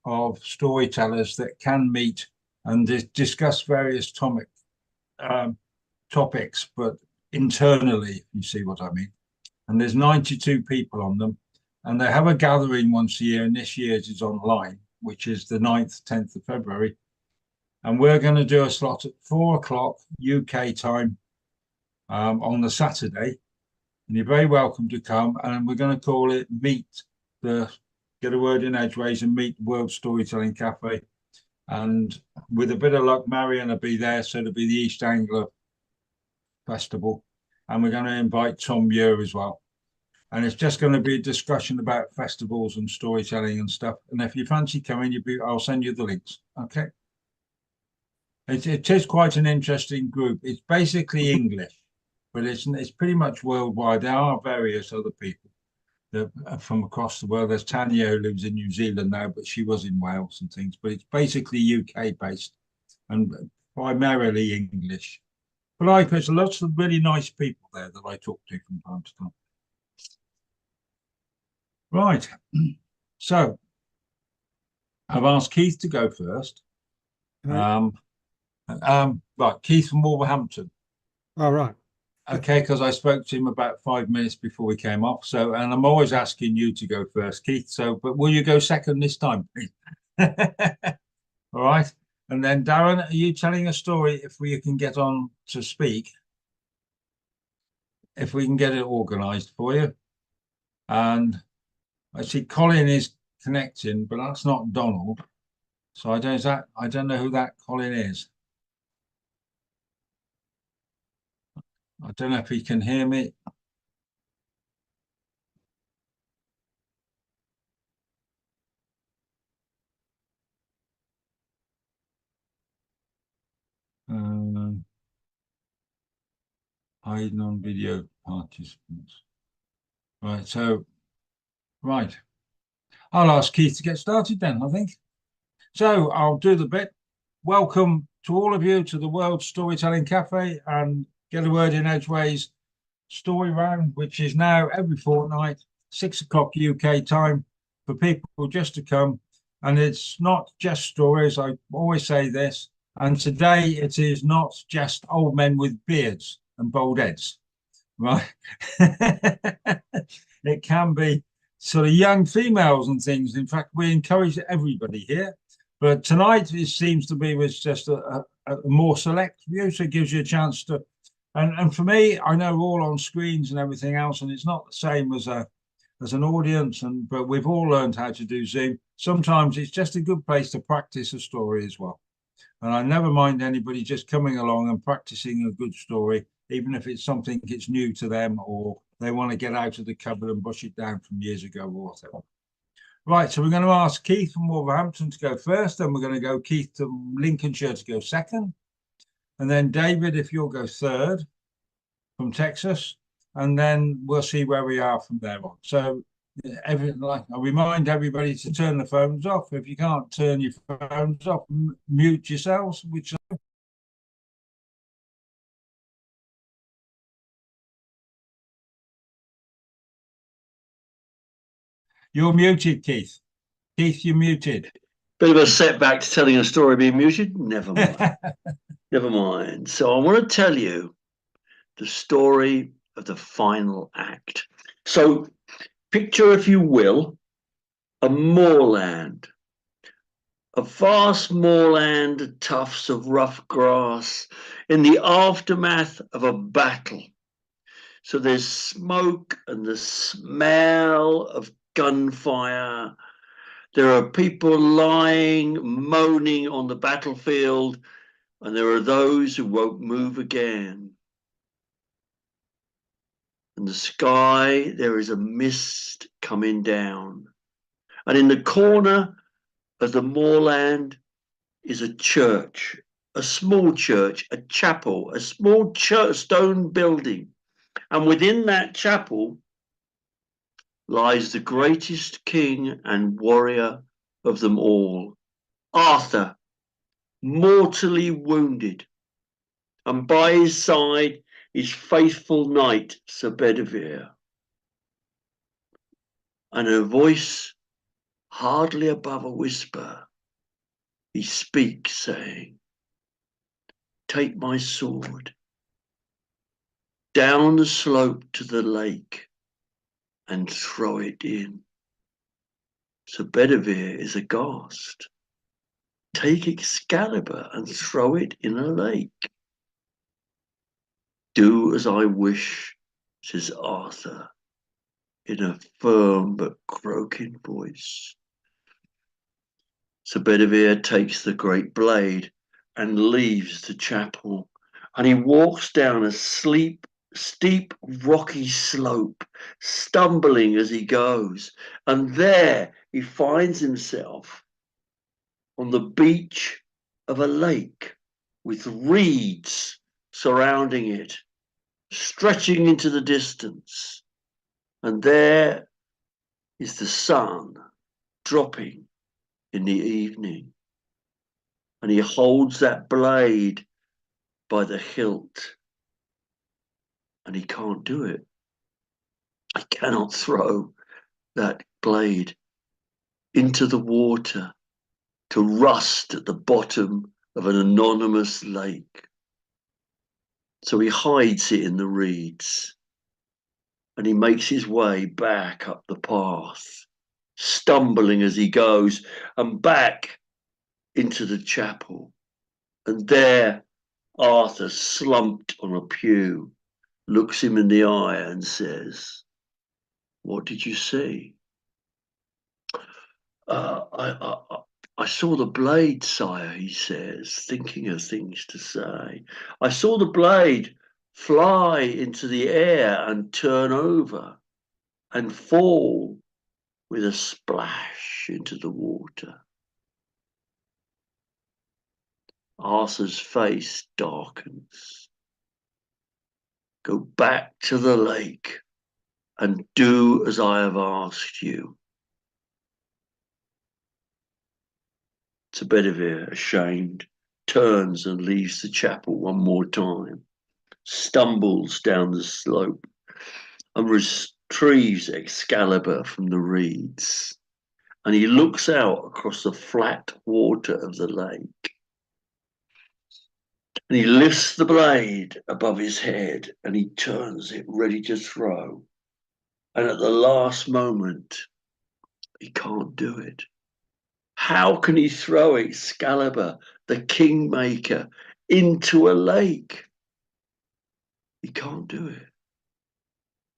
of storytellers that can meet and discuss various topics, but internally, if you see what I mean. And there's 92 people on them, and they have a gathering once a year, and this year's is online, which is the 9th, 10th of February. And we're going to do a slot at 4 o'clock UK time on the Saturday. And you're very welcome to come. And we're going to call it Get a Word in Edgeways and Meet the World Storytelling Cafe. And with a bit of luck, Marion will be there. So it'll be the East Anglia Festival. And we're going to invite Tom Muir as well. And it's just going to be a discussion about festivals and storytelling and stuff. And if you fancy coming, I'll send you the links. Okay. It is quite an interesting group. It's basically English, but it's pretty much worldwide. There are various other people that are from across the world. There's Tanya, who lives in New Zealand now, but she was in Wales and things. But it's basically UK based and primarily English. But there's lots of really nice people there that I talk to from time to time. Right. So I've asked Keith to go first. Right. Right, Keith from Wolverhampton. All right. Okay, because I spoke to him about 5 minutes before we came off. So, and I'm always asking you to go first, Keith. So, but will you go second this time, please? All right. And then Darren, are you telling a story if we can get on to speak? If we can get it organised for you. And I see Colin is connecting, but that's not Donald. So I don't know who that Colin is. I don't know if he can hear me. Hiding on video participants. Right, so, right. I'll ask Keith to get started then, I think. So I'll do the bit. Welcome to all of you to the World Storytelling Cafe and Get a Word in Edgeways story round, which is now every fortnight, 6 o'clock UK time for people just to come. And it's not just stories. I always say this. And today it is not just old men with beards and bald heads, right? It can be sort of young females and things. In fact, we encourage everybody here. But tonight it seems to be was just a more select view, so it gives you a chance to. And for me, I know we're all on screens and everything else, and it's not the same as an audience. But we've all learned how to do Zoom. Sometimes it's just a good place to practice a story as well. And I never mind anybody just coming along and practicing a good story, even if it's something that's new to them or they want to get out of the cupboard and brush it down from years ago or whatever. Right, so we're going to ask Keith from Wolverhampton to go first, then we're going to go Keith to Lincolnshire to go second, and then David, if you'll go third from Texas, and then we'll see where we are from there on. So I remind everybody to turn the phones off. If you can't turn your phones off, mute yourselves, which you're muted, Keith. Keith, you're muted. Bit of a setback to telling a story being muted. Never mind. Never mind. So I want to tell you the story of the final act. So picture, if you will, a moorland. A vast moorland, tufts of rough grass in the aftermath of a battle. So there's smoke and the smell of gunfire. There are people lying, moaning on the battlefield, and there are those who won't move again. In the sky, there is a mist coming down. And in the corner of the moorland is a church, a small church, a chapel, a small stone building. And within that chapel lies the greatest king and warrior of them all, Arthur, mortally wounded, and by his side his faithful knight, Sir Bedivere. And a voice hardly above a whisper, he speaks, saying, "Take my sword down the slope to the lake and throw it in." So Bedivere is aghast. "Take Excalibur and throw it in a lake." "Do as I wish," says Arthur in a firm but croaking voice. So Bedivere takes the great blade and leaves the chapel, and he walks down a steep, rocky slope, stumbling as he goes. And there he finds himself on the beach of a lake with reeds surrounding it, stretching into the distance. And there is the sun dropping in the evening. And he holds that blade by the hilt, and he can't do it. I cannot throw that blade into the water to rust at the bottom of an anonymous lake. So he hides it in the reeds, and he makes his way back up the path, stumbling as he goes, and back into the chapel. And there Arthur, slumped on a pew, looks him in the eye and says, "What did you see?" I saw the blade, sire," he says, thinking of things to say. "I saw the blade fly into the air and turn over and fall with a splash into the water." Arthur's face darkens. "Go back to the lake and do as I have asked you." So Bedivere, ashamed, turns and leaves the chapel one more time, stumbles down the slope, and retrieves Excalibur from the reeds. And he looks out across the flat water of the lake. And he lifts the blade above his head and he turns it ready to throw. And at the last moment, he can't do it. How can he throw Excalibur, the Kingmaker, into a lake? He can't do it.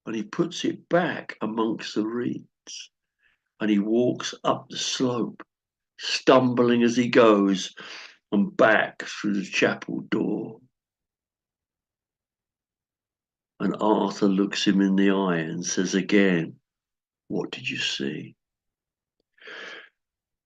And he puts it back amongst the reeds, and he walks up the slope, stumbling as he goes, and back through the chapel door. And Arthur looks him in the eye and says again, "What did you see?"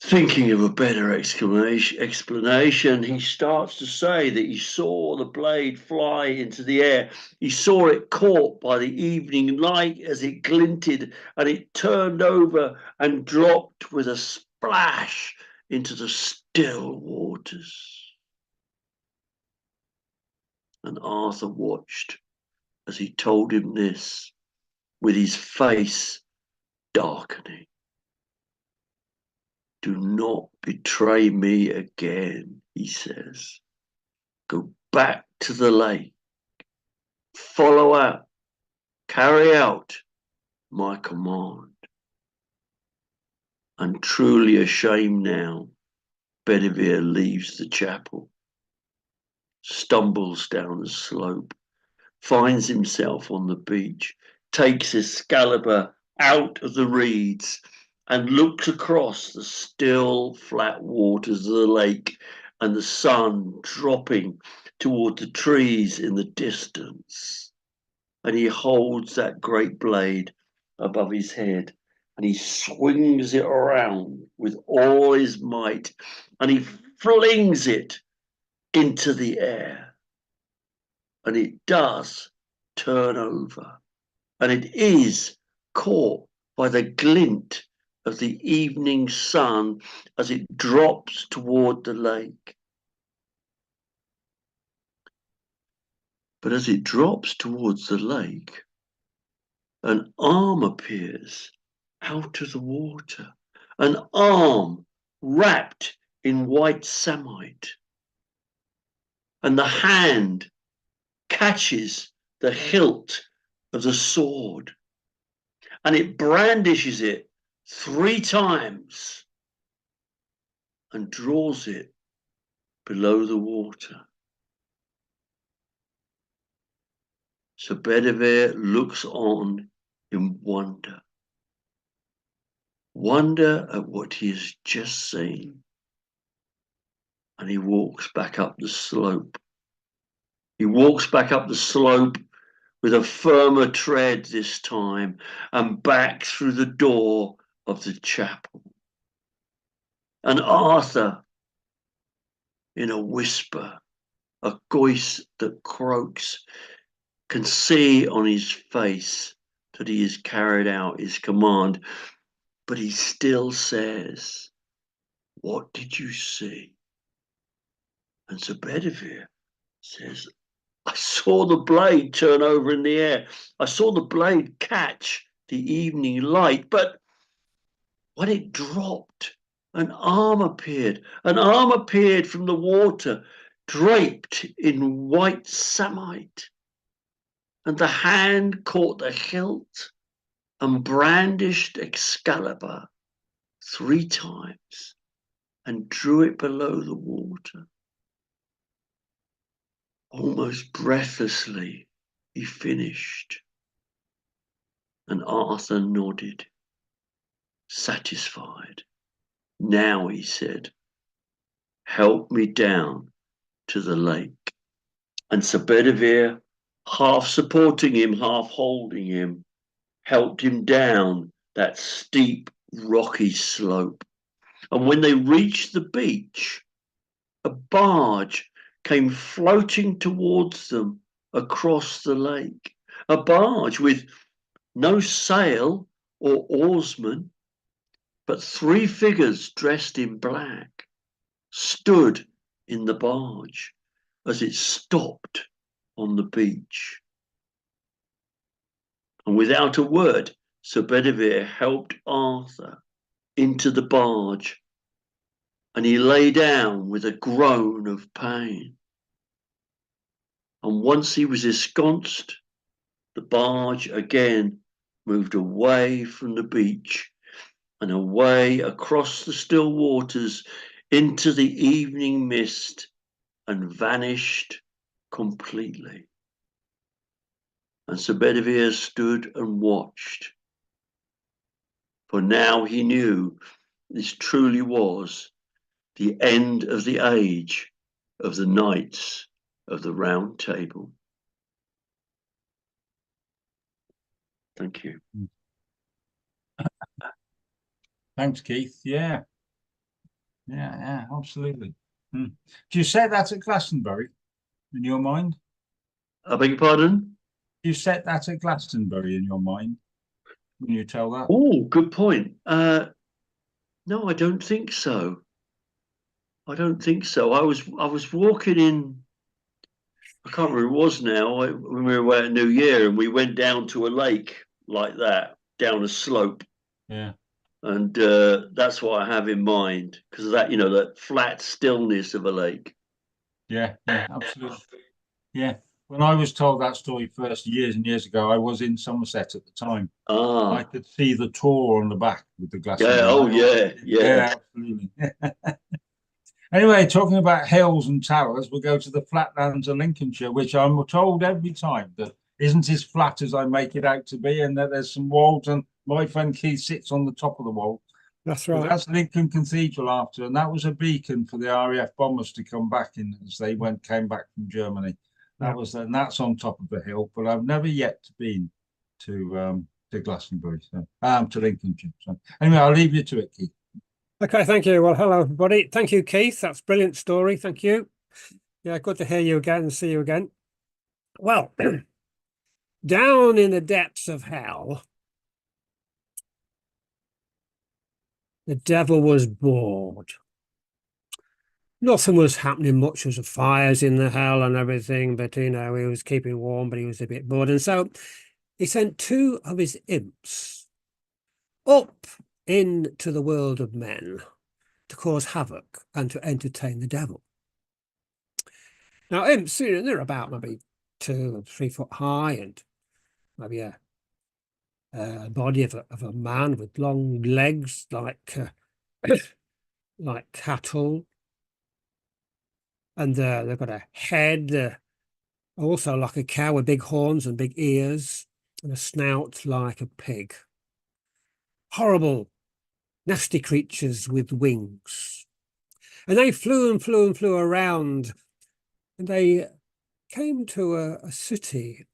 Thinking of a better explanation, he starts to say that he saw the blade fly into the air. He saw it caught by the evening light as it glinted, and it turned over and dropped with a splash into the still waters. And Arthur watched as he told him this, with his face darkening. "Do not betray me again," he says. "Go back to the lake. Follow out. Carry out my command." And truly ashamed now, Bedivere leaves the chapel, stumbles down the slope, finds himself on the beach, takes Excalibur out of the reeds, and looks across the still flat waters of the lake and the sun dropping toward the trees in the distance. And he holds that great blade above his head and he swings it around with all his might and he flings it into the air. And it does turn over, and it is caught by the glint of the evening sun as it drops toward the lake. But as it drops towards the lake, an arm appears out of the water, an arm wrapped in white samite, and the hand catches the hilt of the sword, and it brandishes it 3 times and draws it below the water. Sir Bedivere looks on in wonder at what he has just seen, and he walks back up the slope. He walks back up the slope with a firmer tread this time, and back through the door of the chapel. And Arthur, in a whisper, a voice that croaks, can see on his face that he has carried out his command, but he still says, "What did you see?" And Sir Bedivere says, "I saw the blade turn over in the air. I saw the blade catch the evening light, but when it dropped, an arm appeared from the water, draped in white samite, and the hand caught the hilt and brandished Excalibur 3 times and drew it below the water." Almost breathlessly, he finished, and Arthur nodded, satisfied. "Now," he said, "help me down to the lake." And Sir Bedivere, half supporting him, half holding him, helped him down that steep, rocky slope. And when they reached the beach, a barge came floating towards them across the lake. A barge with no sail or oarsman, but 3 figures dressed in black stood in the barge as it stopped on the beach. And without a word, Sir Bedivere helped Arthur into the barge, and he lay down with a groan of pain. And once he was ensconced, the barge again moved away from the beach and away across the still waters into the evening mist and vanished completely. And Sir Bedivere stood and watched, for now he knew this truly was the end of the age of the Knights of the Round Table. Thank you. Thanks, Keith. Yeah, absolutely. Do you set that at Glastonbury in your mind? I beg your pardon? Do you set that at Glastonbury in your mind when you tell that? Oh, good point. No, I don't think so. I don't think so. I was walking in, I can't remember who it was now, when we were away at New Year, and we went down to a lake like that, down a slope. Yeah. And that's what I have in mind, because of that, that flat stillness of a lake. Yeah, absolutely. Yeah. When I was told that story first years and years ago, I was in Somerset at the time. I could see the Tor on the back with the glass. Yeah, oh yeah. Absolutely. Anyway, talking about hills and towers, we'll go to the flatlands of Lincolnshire, which I'm told every time that isn't as flat as I make it out to be, and that there's some walls, and my friend Keith sits on the top of the wall. That's right. But that's Lincoln Cathedral after, and that was a beacon for the RAF bombers to come back in as they came back from Germany. And that's on top of the hill, but I've never yet been to Glastonbury, to Lincolnshire. So anyway, I'll leave you to it, Keith. Okay, thank you. Well, hello, everybody. Thank you, Keith. That's a brilliant story. Thank you. Yeah, good to hear you again and see you again. Well, down in the depths of hell, the devil was bored. Nothing was happening much. There was fires in the hell and everything, but, he was keeping warm, but he was a bit bored. And so he sent 2 of his imps up into the world of men to cause havoc and to entertain the devil. Now, imps, they're about maybe 2 or 3 foot high and maybe a body of a man with long legs like like cattle, and they've got a head also like a cow with big horns and big ears, and a snout like a pig. Horrible, nasty creatures with wings. And they flew and flew and flew around, and they came to a city,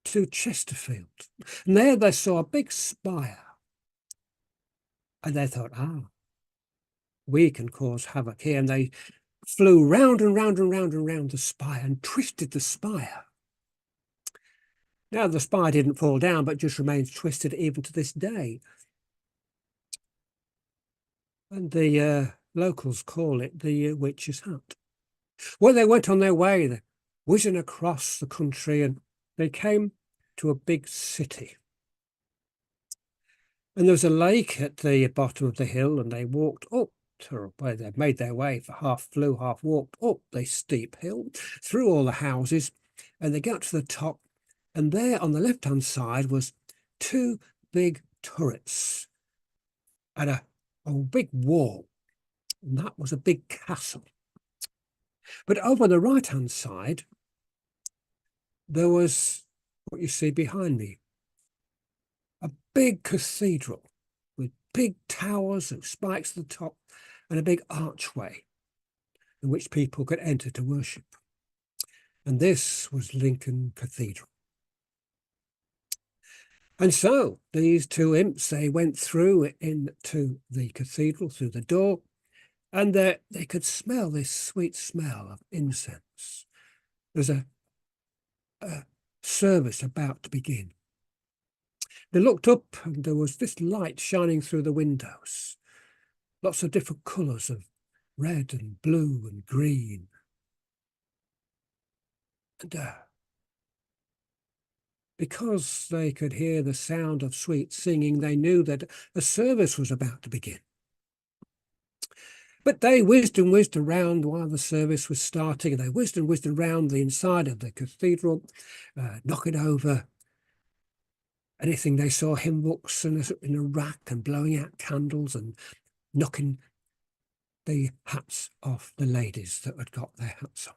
to Chesterfield. And there they saw a big spire. And they thought, we can cause havoc here. And they flew round and round and round and round the spire and twisted the spire. Now, the spire didn't fall down, but just remains twisted even to this day. And the locals call it the Witch's Hat. Well, they went on their way, they whizzing across the country, and they came to a big city. And there was a lake at the bottom of the hill, and they walked up to where they made their way, for half flew, half walked up the steep hill, through all the houses, and they got to the top. And there on the left-hand side was 2 big turrets and a big wall. And that was a big castle. But over on the right-hand side, there was what you see behind me, a big cathedral with big towers and spikes at the top and a big archway in which people could enter to worship. And this was Lincoln Cathedral. And so these 2 imps, they went through into the cathedral, through the door, and they could smell this sweet smell of incense. There's a service about to begin. They looked up, and there was this light shining through the windows. Lots of different colours of red and blue and green. And because they could hear the sound of sweet singing, they knew that a service was about to begin. But they whizzed and whizzed around while the service was starting, and they whizzed and whizzed around the inside of the cathedral, knocking over anything they saw, hymn books in a rack, and blowing out candles and knocking the hats off the ladies that had got their hats on,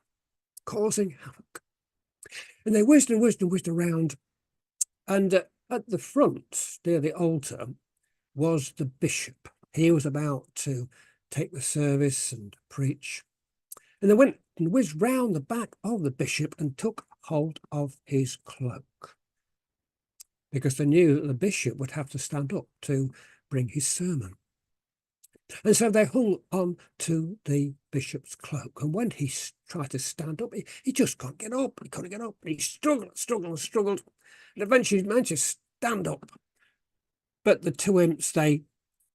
causing havoc. And they whizzed and whizzed and whizzed around, and at the front, near the altar, was the bishop. He was about to take the service and preach. And they went and whizzed round the back of the bishop and took hold of his cloak, because they knew that the bishop would have to stand up to bring his sermon. And so they hung on to the bishop's cloak. And when he tried to stand up, he just couldn't get up. He couldn't get up. He struggled, struggled, struggled. And eventually he managed to stand up. But the 2 imps, they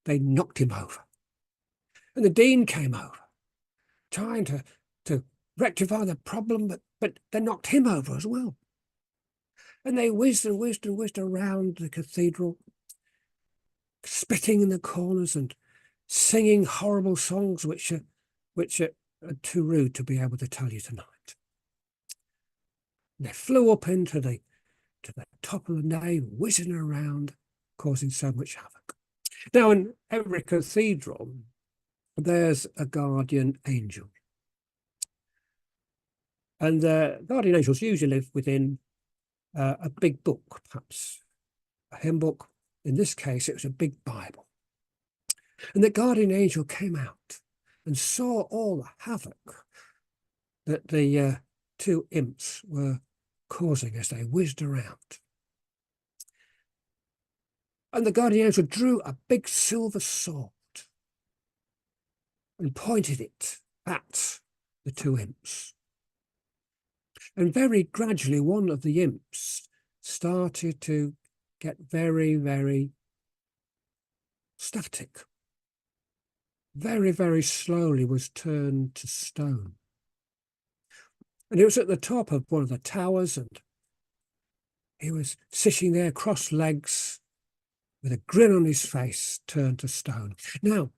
knocked him over. And the dean came over, trying to rectify the problem, but they knocked him over as well. And they whizzed and whizzed and whizzed around the cathedral, spitting in the corners and singing horrible songs which are too rude to be able to tell you tonight. And they flew up to the top of the nave, whizzing around, causing so much havoc. Now, in every cathedral, there's a guardian angel. And the guardian angels usually live within a big book, perhaps a hymn book. In this case, it was a big Bible. And the guardian angel came out and saw all the havoc that the 2 imps were causing as they whizzed around. And the guardian angel drew a big silver sword and pointed it at the 2 imps. And very gradually, one of the imps started to get very, very static. Very, very slowly was turned to stone. And it was at the top of one of the towers, and he was sitting there cross legs with a grin on his face, turned to stone. Now,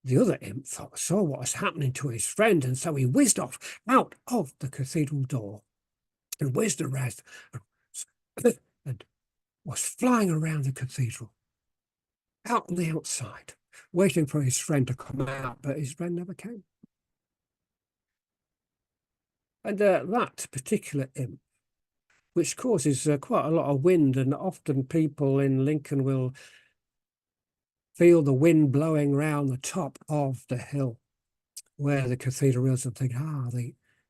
the other imp saw what was happening to his friend, and so he whizzed off out of the cathedral door and whizzed around and was flying around the cathedral, out on the outside, waiting for his friend to come out, but his friend never came. And that particular imp, which causes quite a lot of wind, and often people in Lincoln will feel the wind blowing round the top of the hill where the cathedral is, and think,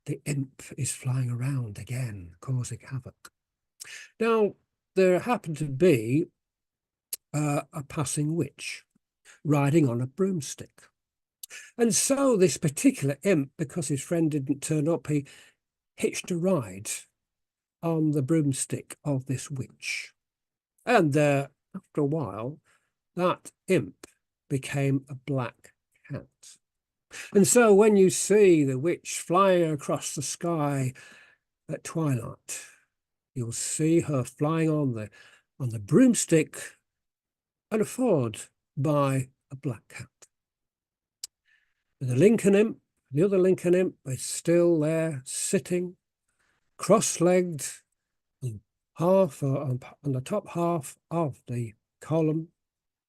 the imp is flying around again, causing havoc. Now, there happened to be a passing witch riding on a broomstick. And so this particular imp, because his friend didn't turn up, he hitched a ride on the broomstick of this witch. And after a while, that imp became a black cat. And so when you see the witch flying across the sky at twilight, you'll see her flying on the broomstick and followed by a black cat. The Lincoln imp, the other Lincoln imp, is still there, sitting, cross-legged, on the top half of the column,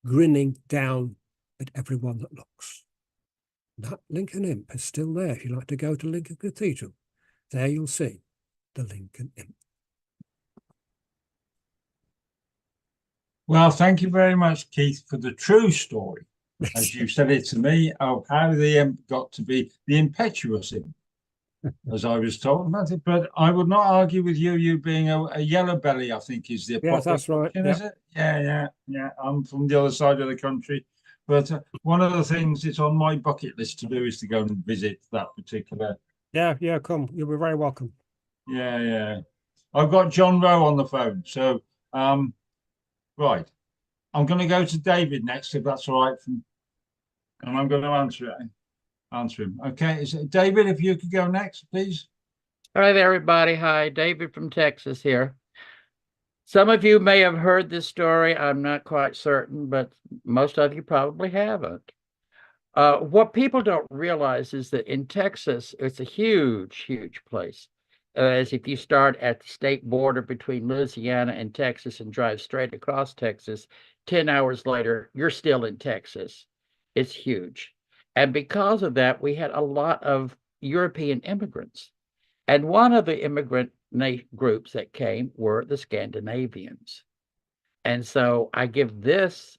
grinning down at everyone that looks. That Lincoln imp is still there. If you like to go to Lincoln Cathedral, there you'll see the Lincoln imp. Well, thank you very much, Keith, for the true story, as you said it to me, of how the imp got to be the impetuous imp, as I was told about it. But I would not argue with you being a yellow belly, I think is the Yeah, that's right. is it? Yeah. I'm from the other side of the country. But one of the things it's on my bucket list to do is to go and visit that particular. Yeah, come. You'll be very welcome. Yeah. I've got John Rowe on the phone. So, right. I'm going to go to David next, if that's all right. And I'm going to answer him. Okay. Is it David, if you could go next, please. All right, everybody. Hi, David from Texas here. Some of you may have heard this story. I'm not quite certain, but most of you probably haven't. What people don't realize is that in Texas, it's a huge, huge place. As if you start at the state border between Louisiana and Texas and drive straight across Texas, 10 hours later, you're still in Texas. It's huge. And because of that, we had a lot of European immigrants. And one of the immigrant groups that came were the Scandinavians. And so I give this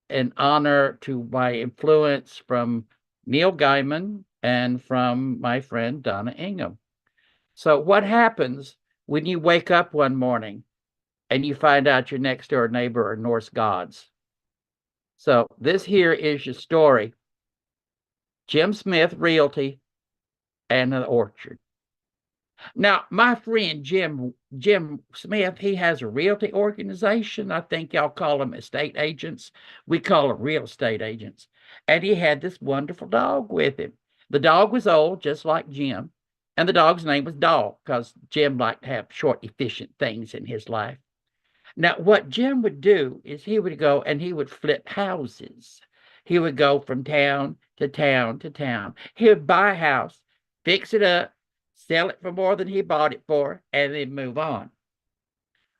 in honor to my influence from Neil Gaiman and from my friend Donna Ingham. So what happens when you wake up one morning and you find out your next door neighbor are Norse gods? So this here is your story. Jim Smith Realty and an orchard. Now, my friend Jim Smith, he has a realty organization. I think y'all call them estate agents. We call them real estate agents. And he had this wonderful dog with him. The dog was old, just like Jim. And the dog's name was Dog, because Jim liked to have short, efficient things in his life. Now, what Jim would do is he would go and he would flip houses. He would go from town to town to town. He would buy a house, fix it up, sell it for more than he bought it for, and then move on.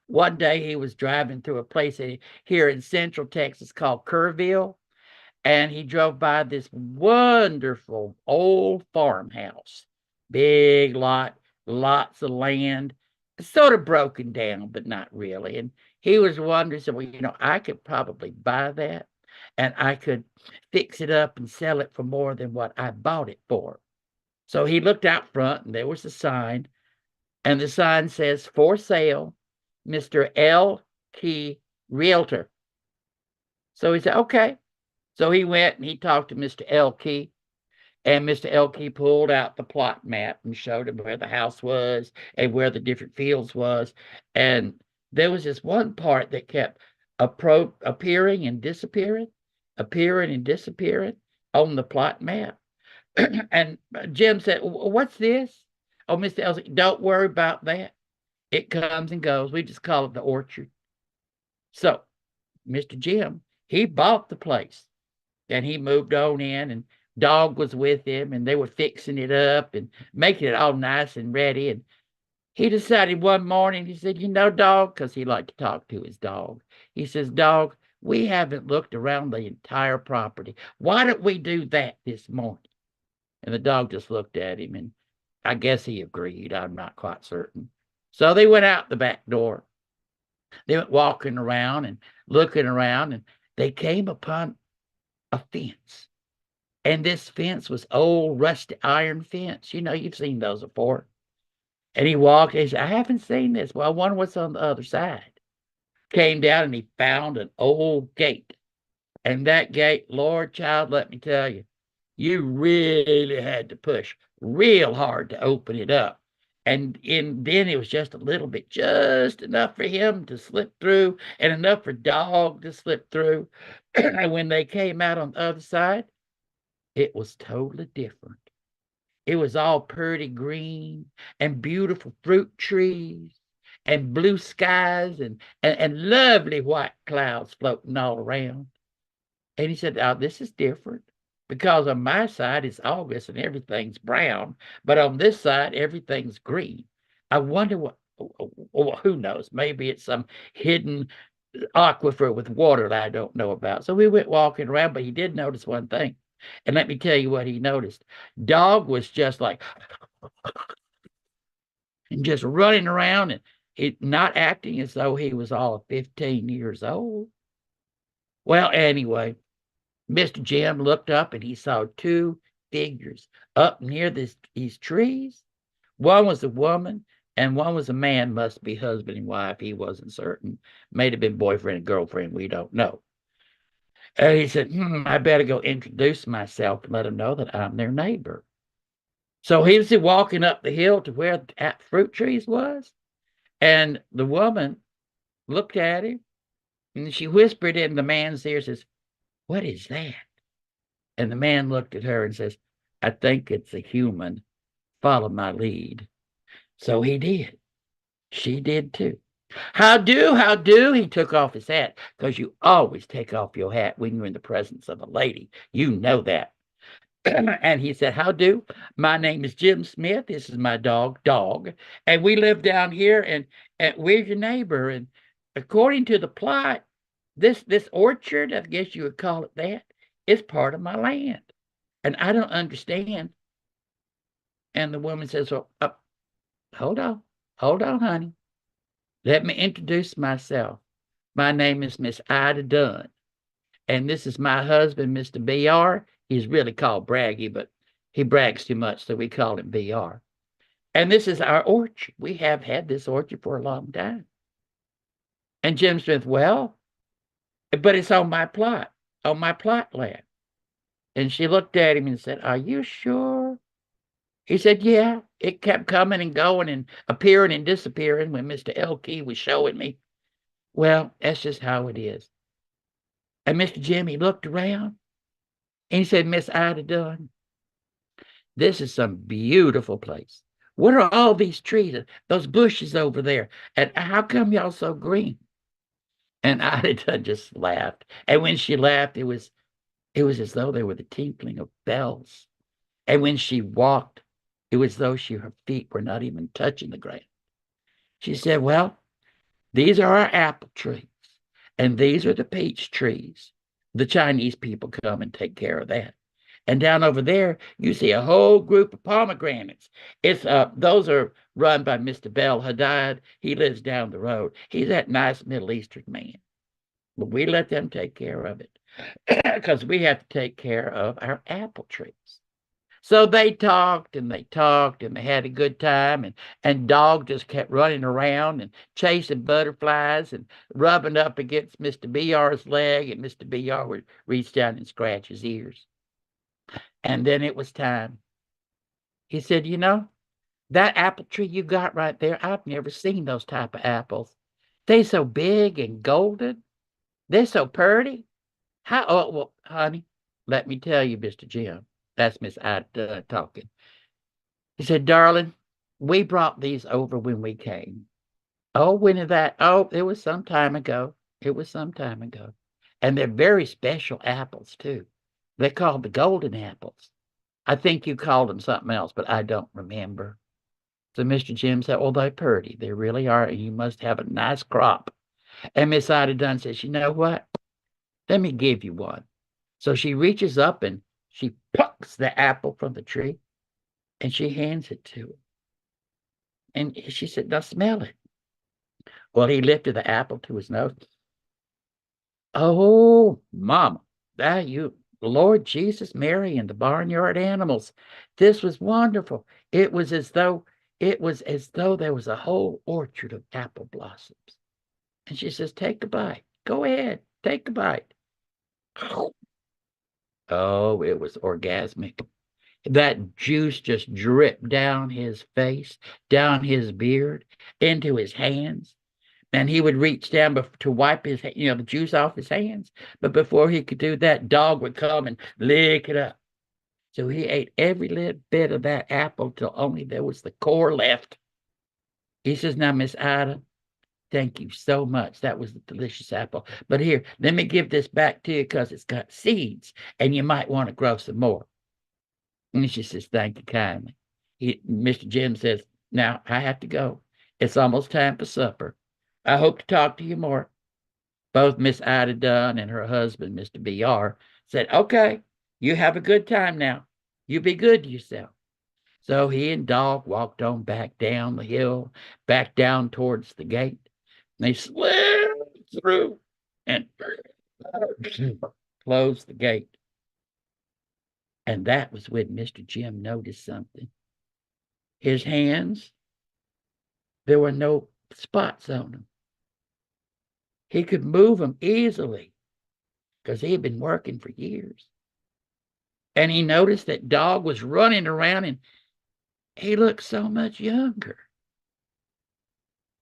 One day he was driving through a place here in Central Texas called Kerrville, and he drove by this wonderful old farmhouse. Big lot, lots of land, sort of broken down, but not really. And he was wondering, so, well, I could probably buy that, and I could fix it up and sell it for more than what I bought it for. So he looked out front, and there was a sign, and the sign says, "For sale, Mr. L. Key Realtor." So he said, okay. So he went and he talked to Mr. L. Key, and Mr. L. Key pulled out the plot map and showed him where the house was and where the different fields was. And there was this one part that kept appearing and disappearing on the plot map. And Jim said, "What's this?" Oh, Mr. L. Key, "Don't worry about that. It comes and goes. We just call it the orchard." So Mr. Jim, he bought the place and he moved on in, and dog was with him, and they were fixing it up and making it all nice and ready. And he decided one morning, he said, you know, dog, because he liked to talk to his dog. He says, dog, we haven't looked around the entire property. Why don't we do that this morning? And the dog just looked at him, and I guess he agreed. I'm not quite certain. So they went out the back door. They went walking around and looking around, and they came upon a fence. And this fence was old rusty iron fence. You know, you've seen those before. And he walked, he said, I haven't seen this. Well, I wonder what's on the other side. Came down and he found an old gate. And that gate, Lord child, let me tell you, you really had to push real hard to open it up. And then it was just a little bit, just enough for him to slip through and enough for dog to slip through. And when they came out on the other side, it was totally different. It was all pretty green and beautiful fruit trees and blue skies and lovely white clouds floating all around. And he said, oh, this is different because on my side it's August and everything's brown, but on this side everything's green. I wonder what, who knows? Maybe it's some hidden aquifer with water that I don't know about. So we went walking around, but he did notice one thing. And let me tell you what he noticed. Dog was just like, and just running around and not acting as though he was all 15 years old. Well, anyway, Mr. Jim looked up and he saw two figures up near these trees. One was a woman and one was a man, must be husband and wife. He wasn't certain. May have been boyfriend and girlfriend. We don't know. And he said, I better go introduce myself and let them know that I'm their neighbor. So he was walking up the hill to where the fruit trees was. And the woman looked at him and she whispered in the man's ear, says, what is that? And the man looked at her and says, I think it's a human. Follow my lead. So he did. She did too. How do, how do? He took off his hat, because you always take off your hat when you're in the presence of a lady. You know that. And he said, how do? My name is Jim Smith. This is my dog, Dog. And we live down here, and we're your neighbor. And according to the plot, this orchard, I guess you would call it that, is part of my land. And I don't understand. And the woman says, well, hold on, honey. Let me introduce myself. My name is Miss Ida Dunn. And this is my husband, Mr. B.R. He's really called Braggy, but he brags too much, so we call him B.R. And this is our orchard. We have had this orchard for a long time. And Jim Smith, well, but it's on my plot land. And she looked at him and said, are you sure? He said, yeah, it kept coming and going and appearing and disappearing when Mr. L.K. was showing me. Well, that's just how it is. And Mr. Jim, he looked around and he said, Miss Ida Dunn, this is some beautiful place. What are all these trees, those bushes over there? And how come y'all so green? And Ida Dunn just laughed. And when she laughed, it was as though they were the tinkling of bells. And when she walked, it was as though her feet were not even touching the ground. She said, well, these are our apple trees, and these are the peach trees. The Chinese people come and take care of that. And down over there, you see a whole group of pomegranates. Those are run by Mr. Bel Haddad. He lives down the road. He's that nice Middle Eastern man. But we let them take care of it because we have to take care of our apple trees. So they talked and they had a good time, and Dog just kept running around and chasing butterflies and rubbing up against Mr. B.R.'s leg, and Mr. B.R. would reach down and scratch his ears. And then it was time. He said, you know, that apple tree you got right there, I've never seen those type of apples. They're so big and golden. They're so pretty. Oh, well, honey, let me tell you, Mr. Jim. That's Miss Ida talking. He said, darling, we brought these over when we came. Oh, when is that? Oh, it was some time ago. It was some time ago. And they're very special apples, too. They're called the golden apples. I think you called them something else, but I don't remember. So Mr. Jim said, "Oh, they're pretty. They really are. And you must have a nice crop." And Miss Ida Dunn says, "You know what? Let me give you one." So she reaches up and she plucks the apple from the tree and she hands it to him. And she said, "Now smell it." Well, he lifted the apple to his nose. "Oh, Mama, that you, Lord Jesus, Mary, and the barnyard animals. This was wonderful. It was as though there was a whole orchard of apple blossoms." And she says, "Take a bite. Go ahead, take a bite." Oh, it was orgasmic. That juice just dripped down his face, down his beard, into his hands. And he would reach down to wipe his, the juice off his hands. But before he could do that, dog would come and lick it up. So he ate every little bit of that apple till only there was the core left. He says, "Now, Miss Ida, thank you so much. That was a delicious apple. But here, let me give this back to you because it's got seeds and you might want to grow some more." And she says, "Thank you kindly." Mr. Jim says, "Now I have to go. It's almost time for supper. I hope to talk to you more." Both Miss Ida Dunn and her husband, Mr. B.R., said, "Okay, you have a good time now. You be good to yourself." So he and Dog walked on back down the hill, back down towards the gate. They slid through and closed the gate. And that was when Mr. Jim noticed something. His hands, there were no spots on them. He could move them easily because he had been working for years. And he noticed that Dog was running around and he looked so much younger.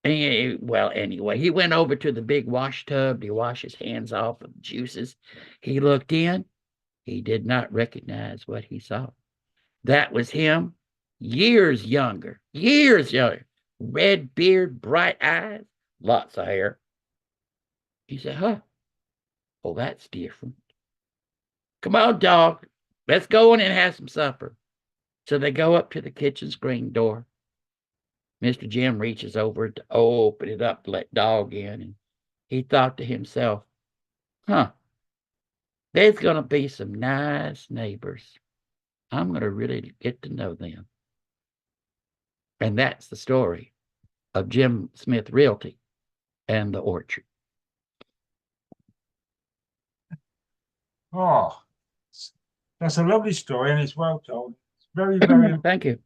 Anyway, he went over to the big wash tub to wash his hands off of the juices. He looked in. He did not recognize what he saw. That was him, years younger. Red beard, bright eyes, lots of hair. He said, "Huh, oh, that's different. Come on, Dog, let's go in and have some supper." So they go up to the kitchen screen door. Mr. Jim reaches over to open it up to let Dog in, and he thought to himself, there's going to be some nice neighbors. I'm going to really get to know them. And that's the story of Jim Smith Realty and the orchard. Oh, that's a lovely story and it's well told. It's very, very Thank you.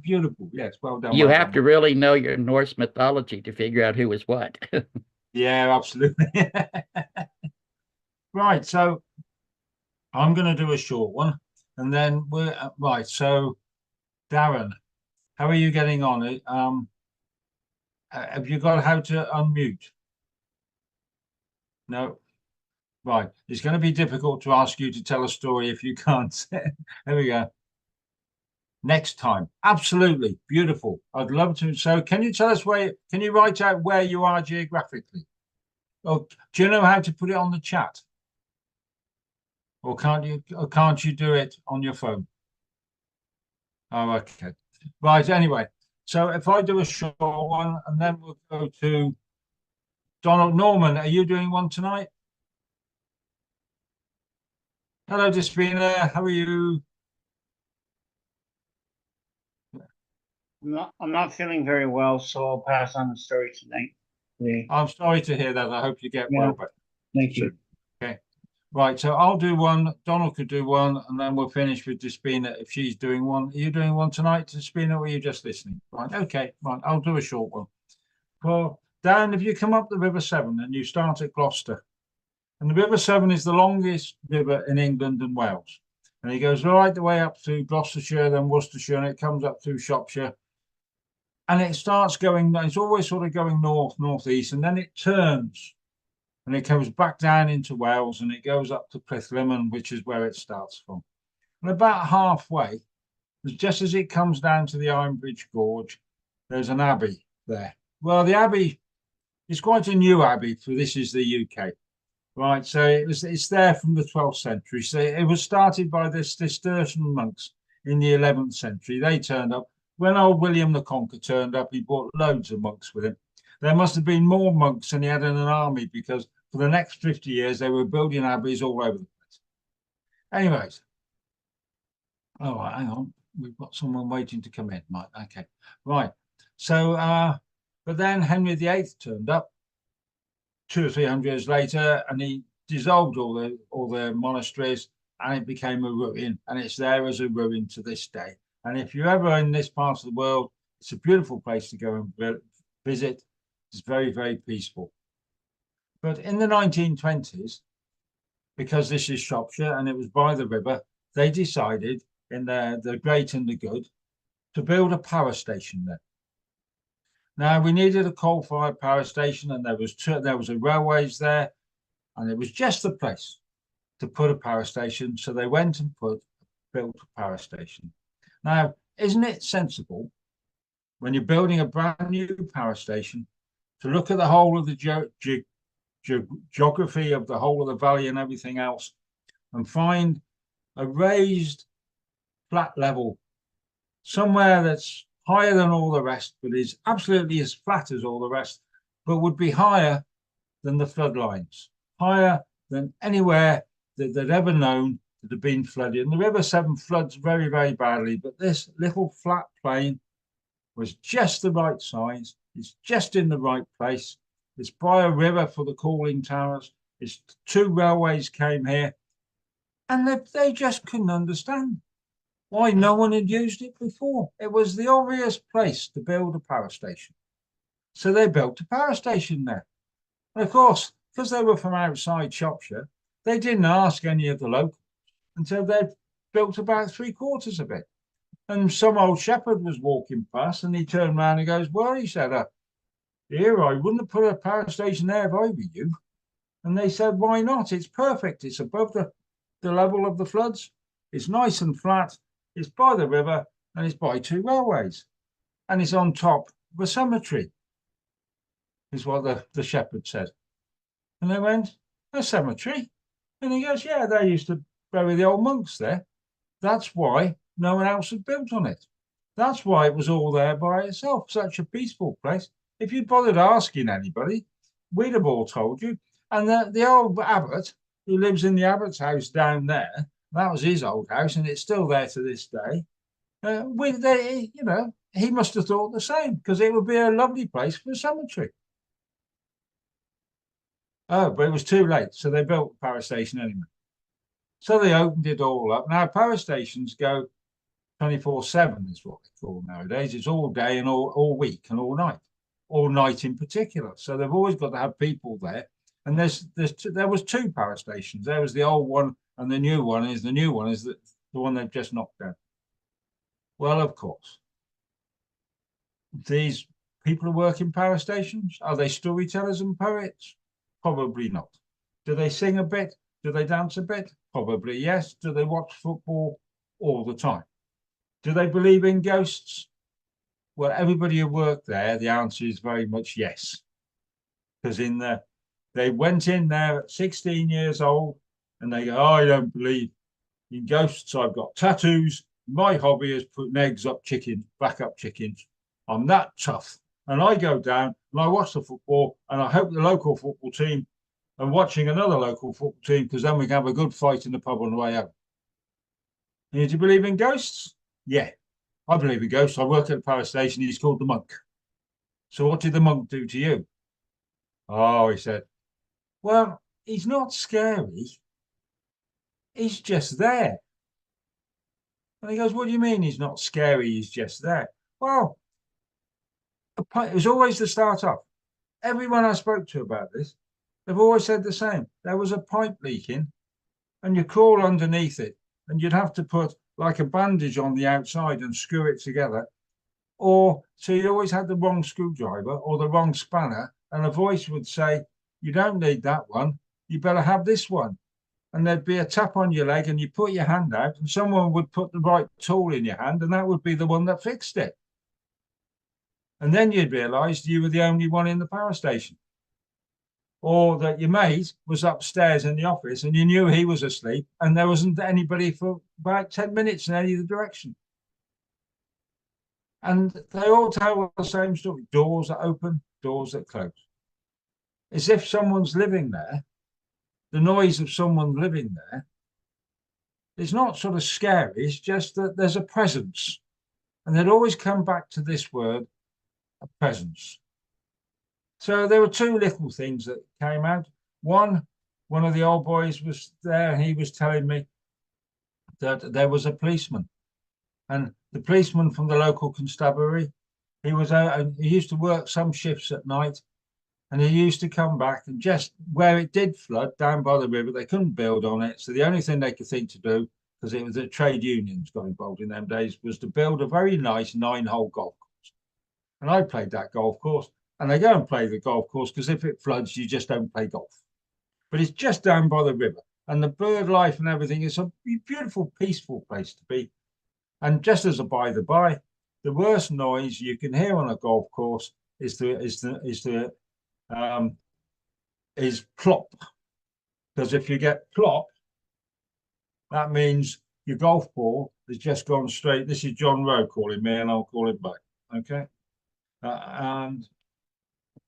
beautiful. Yes, well done. You well have done. to really know your Norse mythology to figure out who was what. Yeah, absolutely. Right, so I'm going to do a short one, and then we're right. So, Darren, how are you getting on? Have you got how to unmute? No. Right, it's going to be difficult to ask you to tell a story if you can't. There we go. Next time, absolutely beautiful. I'd love to. So, can you tell us where? Can you write out where you are geographically? Oh, do you know how to put it on the chat? Or can't you do it on your phone? Oh, okay. Right, anyway. So if I do a short one and then we'll go to Donald Norman. Are you doing one tonight? Hello, Despina. How are you? I'm not feeling very well, so I'll pass on the story tonight. Yeah. I'm sorry to hear that. I hope you get Yeah. well. But Thank you. right, so I'll do one. Donald could do one, and then we'll finish with Despina if she's doing one. Are you doing one tonight, Despina, or are you just listening? Right, okay, right. I'll do a short one. Well, Dan, if you come up the River Severn and you start at Gloucester, and the River Severn is the longest river in England and Wales, and it goes right the way up to Gloucestershire, then Worcestershire, and it comes up through Shropshire, and it starts going. It's always sort of going northeast, and then it turns. And it comes back down into Wales and it goes up to Plislimmon, which is where it starts from. And about halfway, just as it comes down to the Ironbridge Gorge, there's an abbey there. Well, the abbey It's quite a new abbey, for this is the UK. Right, so it's there from the 12th century. So it was started by the Cistercian monks in the 11th century. They turned up. When old William the Conqueror turned up, he brought loads of monks with him. There must have been more monks than he had in an army, because for the next 50 years, they were building abbeys all over the place. Anyways, all right, hang on. We've got someone waiting to come in, Mike. Okay, right. So, but then Henry VIII turned up 200 or 300 years later, and he dissolved all the monasteries, and it became a ruin, and it's there as a ruin to this day. And if you're ever in this part of the world, it's a beautiful place to go and visit. It's very, very peaceful. But in the 1920s, because this is Shropshire and it was by the river, they decided in the great and the good to build a power station there. Now, we needed a coal-fired power station, and there was a railways there, and it was just the place to put a power station. So they went and built a power station. Now, isn't it sensible when you're building a brand new power station to look at the whole of the geography of the whole of the valley and everything else, and find a raised flat level somewhere that's higher than all the rest, but is absolutely as flat as all the rest, but would be higher than the flood lines, higher than anywhere that they'd ever known that had been flooded. And the River Severn floods very, very badly, but this little flat plain was just the right size. It's just in the right place. It's by a river for the cooling towers. It's 2 railways came here, and they just couldn't understand why no one had used it before. It was the obvious place to build a power station. So they built a power station there. And of course, because they were from outside Shropshire, they didn't ask any of the locals until they'd built about 3/4 of it. And some old shepherd was walking past, and he turned around and goes, well, he said, here, I wouldn't have put a power station there if I were you. And they said, why not? It's perfect. It's above the level of the floods. It's nice and flat. It's by the river, and it's by 2 railways. And it's on top of a cemetery, is what the shepherd said. And they went, a cemetery? And he goes, yeah, they used to bury the old monks there. That's why no one else had built on it. That's why it was all there by itself, such a peaceful place. If you'd bothered asking anybody, we'd have all told you. And the old abbot, who lives in the abbot's house down there, that was his old house, and it's still there to this day. He must have thought the same, because it would be a lovely place for a cemetery. Oh, but it was too late, so they built a power station anyway. So they opened it all up. Now, power stations go 24/7 is what they call nowadays. It's all day and all week and all night in particular. So they've always got to have people there. And there was 2 power stations. There was the old one, and the new one is the one they've just knocked down. Well, of course, these people who work in power stations, are they storytellers and poets? Probably not. Do they sing a bit? Do they dance a bit? Probably yes. Do they watch football all the time? Do they believe in ghosts? Well, everybody who worked there, the answer is very much yes. Because they went in there at 16 years old, and they go, oh, I don't believe in ghosts. I've got tattoos. My hobby is putting eggs up chickens, back up chickens. I'm that tough. And I go down and I watch the football, and I hope the local football team are watching another local football team, because then we can have a good fight in the pub on the way out. And do you believe in ghosts? Yeah, I believe in ghosts. I work at a power station. He's called the Monk. So what did the Monk do to you? Oh, he said, well, he's not scary. He's just there. And he goes, what do you mean he's not scary? He's just there. Well, it was always the start off. Everyone I spoke to about this, they've always said the same. There was a pipe leaking, and you crawl underneath it, and you'd have to put like a bandage on the outside and screw it together. Or so you always had the wrong screwdriver or the wrong spanner, and a voice would say, you don't need that one, you better have this one. And there'd be a tap on your leg, and you put your hand out, and someone would put the right tool in your hand, and that would be the one that fixed it. And then you'd realize you were the only one in the power station. or that your mate was upstairs in the office and you knew he was asleep and there wasn't anybody for about 10 minutes in any of the direction. And they all tell the same story: doors that open, doors that close. As if someone's living there, the noise of someone living there is not sort of scary, it's just that there's a presence. And they'd always come back to this word, a presence. So there were two little things that came out. One of the old boys was there and he was telling me that there was a policeman. And the policeman from the local constabulary, he was out and he used to work some shifts at night, and he used to come back, and just where it did flood down by the river, they couldn't build on it. So the only thing they could think to do, because it was the trade unions got involved in them days, was to build a very nice 9-hole golf course. And I played that golf course, and they go and play the golf course because if it floods, you just don't play golf. But it's just down by the river, and the bird life and everything is a beautiful, peaceful place to be. And just as a by the by, the worst noise you can hear on a golf course is plop. Because if you get plop, that means your golf ball has just gone straight. This is John Rowe calling me, and I'll call it back. Okay. And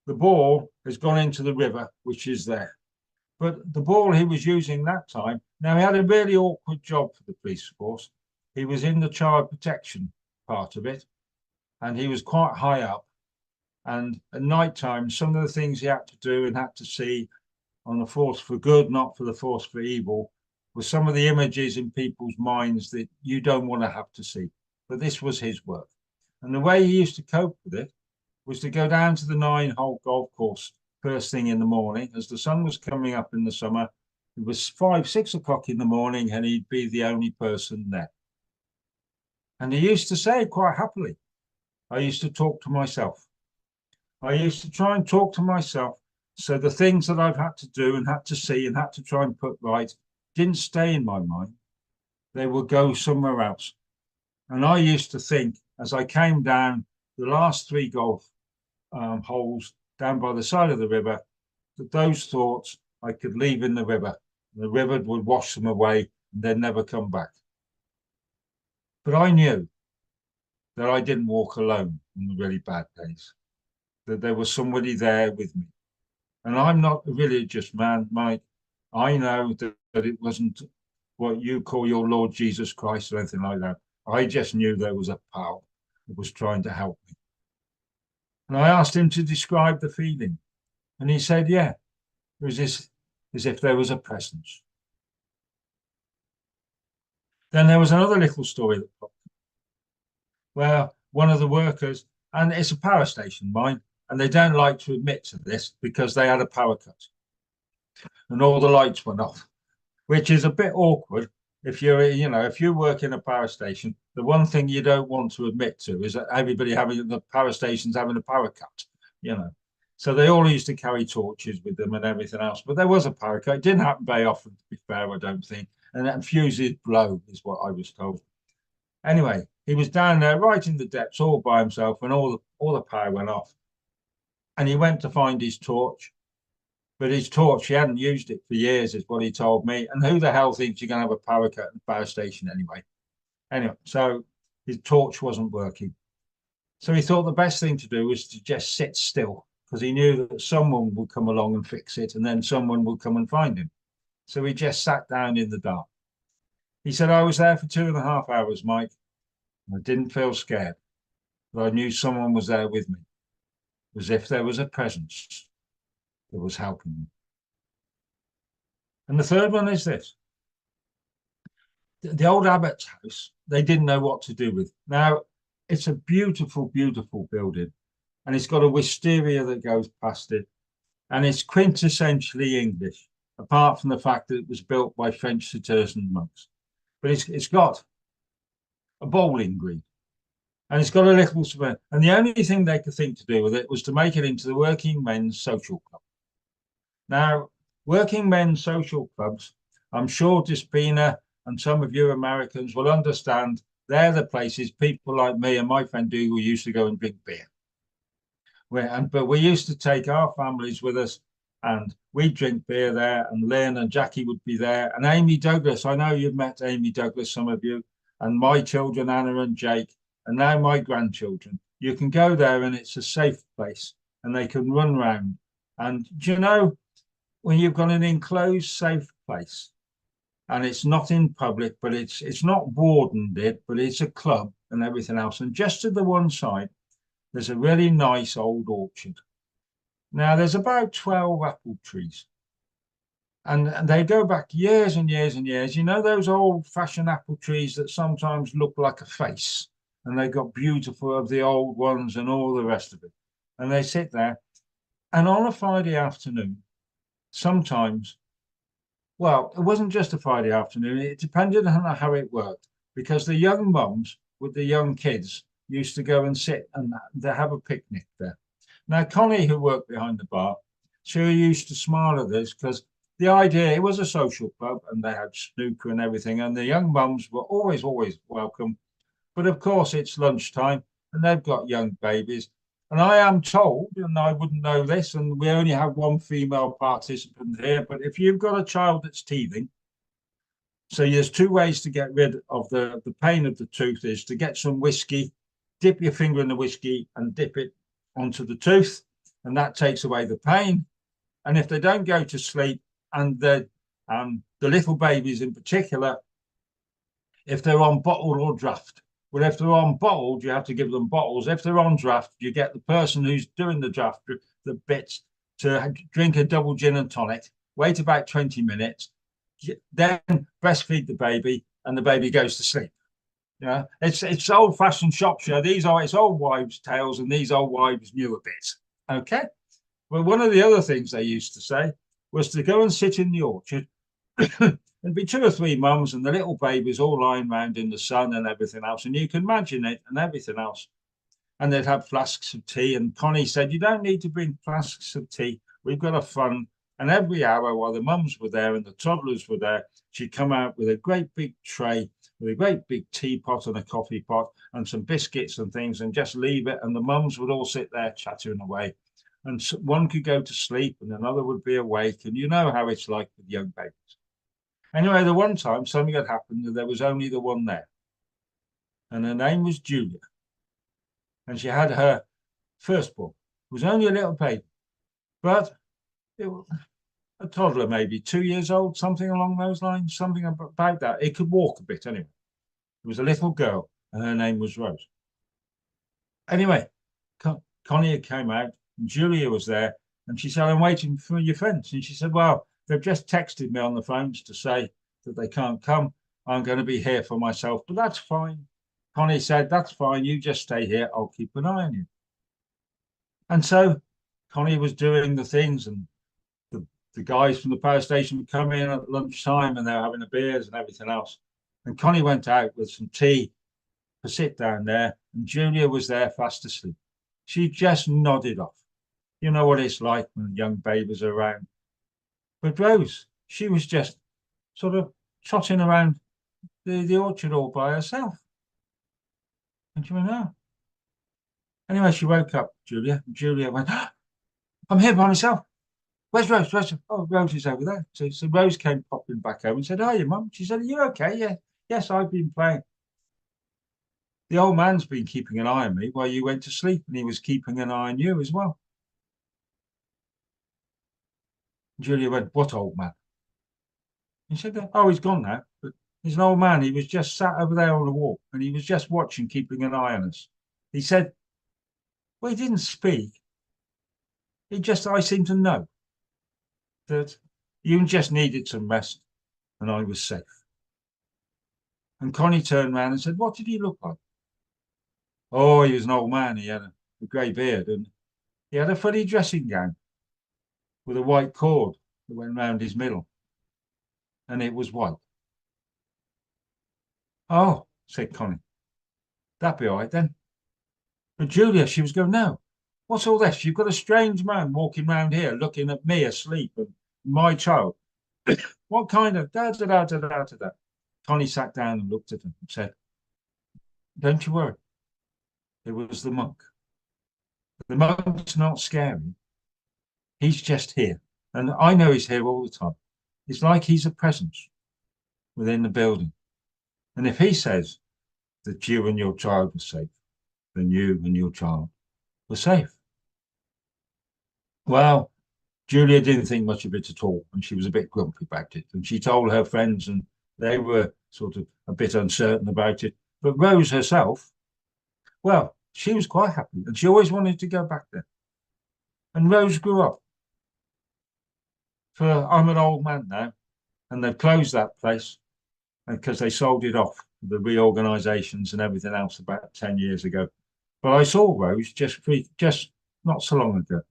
the ball has gone into the river, which is there. But the ball he was using that time, now he had a really awkward job for the police force. He was in the child protection part of it, and he was quite high up. And at night time, some of the things he had to do and had to see on the force for good, not for the force for evil, was some of the images in people's minds that you don't want to have to see. But this was his work. And the way he used to cope with it was to go down to the 9-hole golf course first thing in the morning. As the sun was coming up in the summer, it was 5, 6 o'clock in the morning, and he'd be the only person there. And he used to say quite happily, I used to talk to myself. I used to try and talk to myself. So the things that I've had to do and had to see and had to try and put right didn't stay in my mind. They would go somewhere else. And I used to think, as I came down the last 3 golf holes down by the side of the river, that those thoughts I could leave in the river. The river would wash them away and they'd never come back. But I knew that I didn't walk alone on the really bad days, that there was somebody there with me. And I'm not a religious man, Mike. I know that it wasn't what you call your Lord Jesus Christ or anything like that. I just knew there was a power that was trying to help me. And I asked him to describe the feeling. And he said, yeah, it was as if there was a presence. Then there was another little story that popped up, where one of the workers, and it's a power station, mine, and they don't like to admit to this because they had a power cut and all the lights went off, which is a bit awkward. If you're, if you work in a power station, the one thing you don't want to admit to is that everybody having the power stations having a power cut, So they all used to carry torches with them and everything else. But there was a power cut. It didn't happen very often, to be fair, I don't think. And that fuses blow is what I was told. Anyway, he was down there right in the depths all by himself when all the power went off. And he went to find his torch. But his torch, he hadn't used it for years, is what he told me. And who the hell thinks you're going to have a power cut in a power station anyway? Anyway, so his torch wasn't working. So he thought the best thing to do was to just sit still, because he knew that someone would come along and fix it, and then someone would come and find him. So he just sat down in the dark. He said, I was there for 2.5 hours, Mike. I didn't feel scared, but I knew someone was there with me, as if there was a presence that was helping me. And the third one is this. The old Abbott's house, they didn't know what to do with. Now, it's a beautiful, beautiful building, and it's got a wisteria that goes past it, and it's quintessentially English, apart from the fact that it was built by French Cistercian monks. But it's got a bowling green, and it's got a little square. And the only thing they could think to do with it was to make it into the Working Men's Social Club. Now, Working Men's Social Clubs, I'm sure Despina and some of you Americans will understand, they're the places people like me and my friend Dougal used to go and drink beer. But we used to take our families with us and we'd drink beer there, and Lynn and Jackie would be there, and Amy Douglas. I know you've met Amy Douglas, some of you, and my children, Anna and Jake, and now my grandchildren. You can go there and it's a safe place and they can run around. And do you know, when you've got an enclosed, safe place, and it's not in public, but it's not wardened, but it's a club and everything else. And just to the one side, there's a really nice old orchard. Now, there's about 12 apple trees. And they go back years and years and years. You know, those old-fashioned apple trees that sometimes look like a face, and they got beautiful of the old ones and all the rest of it. And they sit there. And on a Friday afternoon, sometimes, well, it wasn't just a Friday afternoon. It depended on how it worked, because the young mums with the young kids used to go and sit and they have a picnic there. Now, Connie, who worked behind the bar, she used to smile at this because the idea, it was a social club and they had snooker and everything, and the young mums were always welcome. But of course, it's lunchtime and they've got young babies. And I am told, and I wouldn't know this, and we only have one female participant here, but if you've got a child that's teething, so there's two ways to get rid of the pain of the tooth, is to get some whiskey, dip your finger in the whiskey and dip it onto the tooth, and that takes away the pain. And if they don't go to sleep, and the little babies in particular, if they're on bottle or draft, well, if they're on bottled, you have to give them bottles. If they're on draft, you get the person who's doing the draft, the bits, to drink a double gin and tonic, wait about 20 minutes, then breastfeed the baby, and the baby goes to sleep. Yeah, it's old-fashioned Shropshire. It's old wives' tales, and these old wives knew a bit. Okay. Well, one of the other things they used to say was to go and sit in the orchard. There'd be 2 or 3 mums and the little babies all lying around in the sun and everything else. And you can imagine it and everything else. And they'd have flasks of tea. And Connie said, you don't need to bring flasks of tea. We've got a fun. And every hour while the mums were there and the toddlers were there, she'd come out with a great big tray, with a great big teapot and a coffee pot and some biscuits and things, and just leave it. And the mums would all sit there chattering away. And one could go to sleep and another would be awake. And you know how it's like with young babies. Anyway, the one time something had happened and there was only the one there. And her name was Julia. And she had her firstborn. It was only a little baby. But it was a toddler, maybe 2 years old, something along those lines, something about that. It could walk a bit anyway. It was a little girl and her name was Rose. Anyway, Connie came out and Julia was there and she said, I'm waiting for your friends. And she said, well, they've just texted me on the phones to say that they can't come. I'm going to be here for myself, but that's fine. Connie said, that's fine. You just stay here. I'll keep an eye on you. And so Connie was doing the things, and the guys from the power station would come in at lunchtime and they were having the beers and everything else. And Connie went out with some tea to sit down there, and Julia was there fast asleep. She just nodded off. You know what it's like when young babies are around. But Rose, she was just sort of trotting around the orchard all by herself. And she went, oh. Anyway, she woke up, Julia. And Julia went, oh, I'm here by myself. Where's Rose? Oh, Rose is over there. So Rose came popping back home and said, "Are you, Mum?" She said, "Are you okay?" "Yeah, yes, I've been playing. The old man's been keeping an eye on me while you went to sleep, and he was keeping an eye on you as well." Julia went, "What old man?" He said, "Oh, he's gone now. But he's an old man. He was just sat over there on the wall, and he was just watching, keeping an eye on us." He said, well, he didn't speak. I seem to know that you just needed some rest and I was safe. And Connie turned around and said, "What did he look like?" "Oh, he was an old man. He had a grey beard and he had a funny dressing gown with a white cord that went round his middle. And it was white." "Oh," said Connie, "that'd be all right then." But Julia, she was going, "No, what's all this? You've got a strange man walking round here looking at me asleep and my child. What kind of da-da-da-da-da-da-da?" Connie sat down and looked at him and said, "Don't you worry. It was the monk. The monk's not scary. He's just here And I know he's here all the time. It's like he's a presence within the building. And if he says that you and your child are safe, then you and your child were safe. Well, Julia didn't think much of it at all, and she was a bit grumpy about it. And she told her friends, and they were sort of a bit uncertain about it. But Rose herself, well, she was quite happy, and she always wanted to go back there. And Rose grew up. I'm an old man now, and they've closed that place because they sold it off, the reorganisations and everything else about 10 years ago. But I saw Rose just not so long ago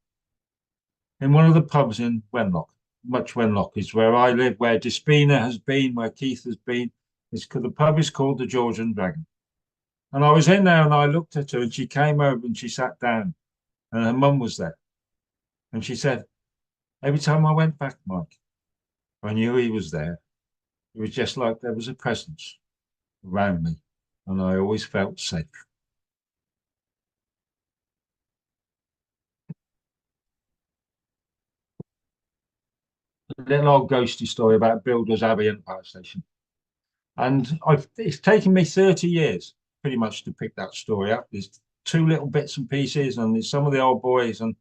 in one of the pubs in Wenlock. Much Wenlock is where I live, where Despina has been, where Keith has been. The pub is called the George and Dragon. And I was in there and I looked at her and she came over and she sat down and her mum was there. And she said, every time I went back, Mike, I knew he was there. It was just like there was a presence around me and I always felt safe. A little old ghosty story about Builders Abbey and Power Station. And it's taken me 30 years pretty much to pick that story up. There's 2 little bits and pieces, and there's some of the old boys and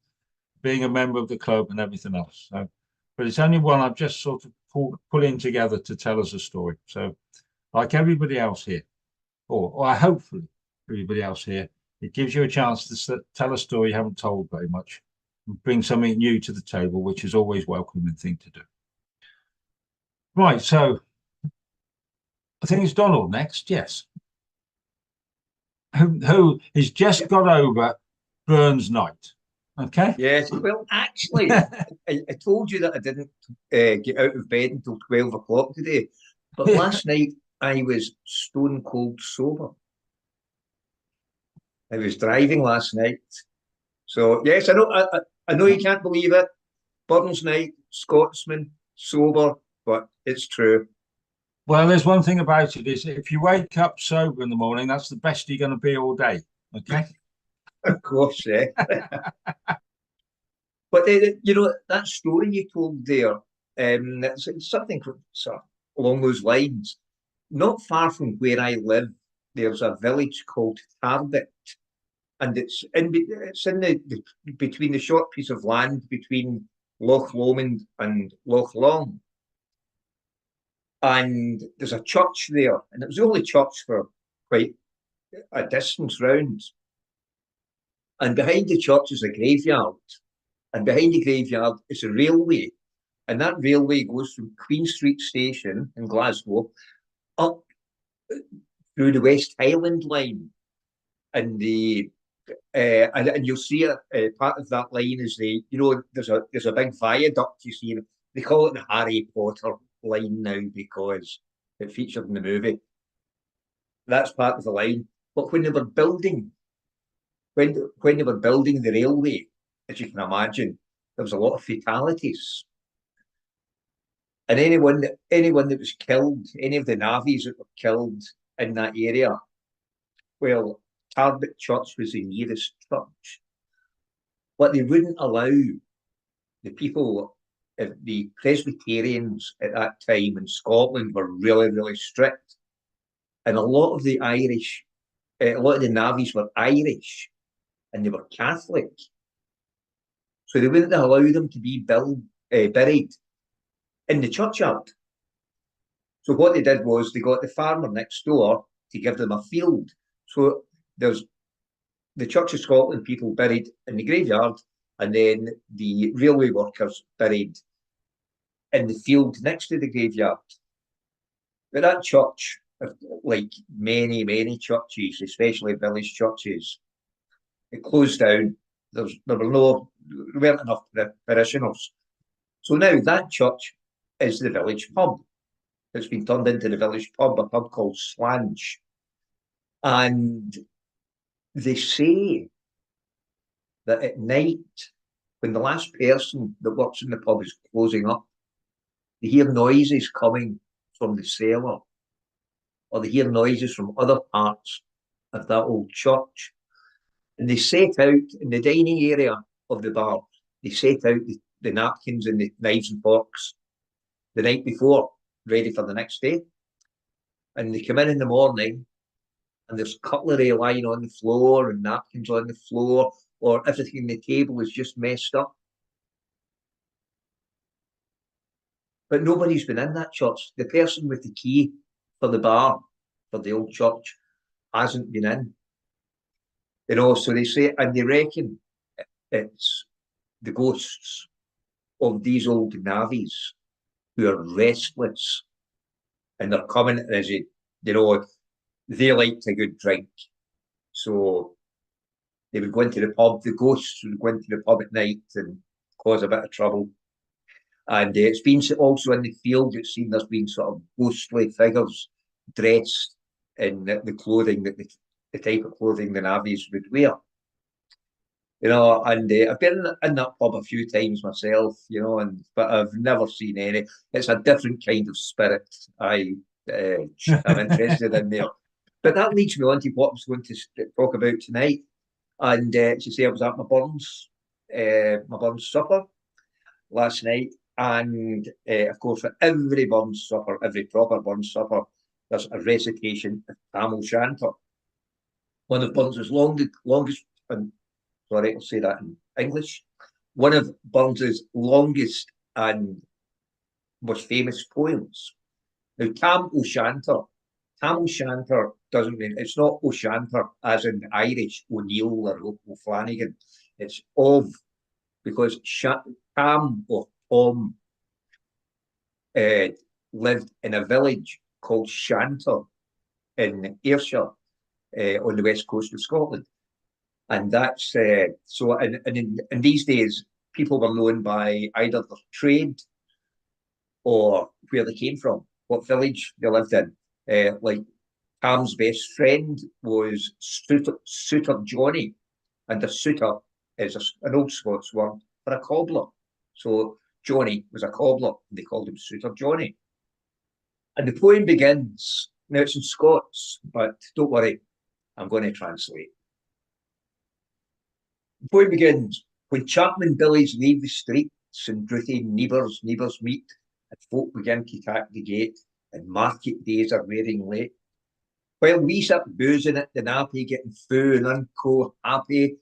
being a member of the club and everything else. So, but it's only one I've just sort of pulling together to tell us a story. So, like everybody else here, or hopefully everybody else here, it gives you a chance to tell a story you haven't told very much, and bring something new to the table, which is always a welcoming thing to do. Right, so I think it's Donald next, yes. Who has just got over Burns night. Okay. Yes, well, actually, I told you that I didn't get out of bed until 12 o'clock today. But last night, I was stone cold sober. I was driving last night. So, yes, I know you can't believe it. Burns night, Scotsman, sober, but it's true. Well, there's one thing about it is if you wake up sober in the morning, that's the best you're going to be all day. Okay. Of course, yeah. But you know, that story you told there, it's something sort of along those lines. Not far from where I live, there's a village called Tarbet, and it's in the between the short piece of land between Loch Lomond and Loch Long. And there's a church there, and it was the only church for quite a distance round. And behind the church is a graveyard, and behind the graveyard is a railway, and that railway goes from Queen Street Station in Glasgow up through the West Highland line, and and you'll see part of that line is there's a big viaduct. You see, they call it the Harry Potter line now because it featured in the movie. That's part of the line. But when they were building, when they were building the railway, as you can imagine, there was a lot of fatalities. And anyone that was killed, any of the navvies that were killed in that area, well, Tarbet Church was the nearest church. But they wouldn't allow the people, the Presbyterians at that time in Scotland were really, really strict. And a lot of the navvies were Irish and they were Catholic. So they wouldn't allow them to be buried in the churchyard. So what they did was they got the farmer next door to give them a field. So there's the Church of Scotland people buried in the graveyard, and then the railway workers buried in the field next to the graveyard. But that church, like many, many churches, especially village churches, it closed down. There weren't enough parishioners. So now that church is the village pub. It's been turned into the village pub, a pub called Slange. And they say that at night, when the last person that works in the pub is closing up, they hear noises coming from the cellar, or they hear noises from other parts of that old church. And they set out in the dining area of the bar, they set out the napkins and the knives and forks the night before, ready for the next day. And they come in the morning and there's cutlery lying on the floor and napkins on the floor, or everything on the table is just messed up. But nobody's been in that church. The person with the key for the bar, for the old church, hasn't been in. You know, so they say, and they reckon it's the ghosts of these old navvies who are restless, and they're coming as a, you know, they liked a good drink. So they would go into the pub, the ghosts would go into the pub at night and cause a bit of trouble. And it's been also in the field, it's seen there's been sort of ghostly figures dressed in the clothing, that the type of clothing the navvies would wear. You know, and I've been in that pub a few times myself, you know, but I've never seen any. It's a different kind of spirit I'm interested in there. But that leads me on to what I was going to talk about tonight. And to say I was at my Burns supper last night. And of course, for every Burns supper, every proper Burns supper, there's a recitation of Tam O'Shanter. One of Burns's longest, and sorry, I'll say that in English. One of Burns's longest and most famous poems. Now, Tam O'Shanter doesn't mean, it's not O'Shanter as in Irish, O'Neill or O'Flanagan. It's of, because Tam or Tom lived in a village called Shanter in Ayrshire on the west coast of Scotland. And that's, so in these days, people were known by either their trade or where they came from, what village they lived in. Like Tam's best friend was Suitor Johnny, and a suitor is an old Scots word for a cobbler. So Johnny was a cobbler, and they called him Suitor Johnny. And the poem begins, now it's in Scots, but don't worry, I'm going to translate. The poem begins, when Chapman Billies leave the streets and Druthie neighbours meet, and folk begin to tack the gate, and market days are wearing late. While we sit boozing at the nappy, getting foo and unco happy,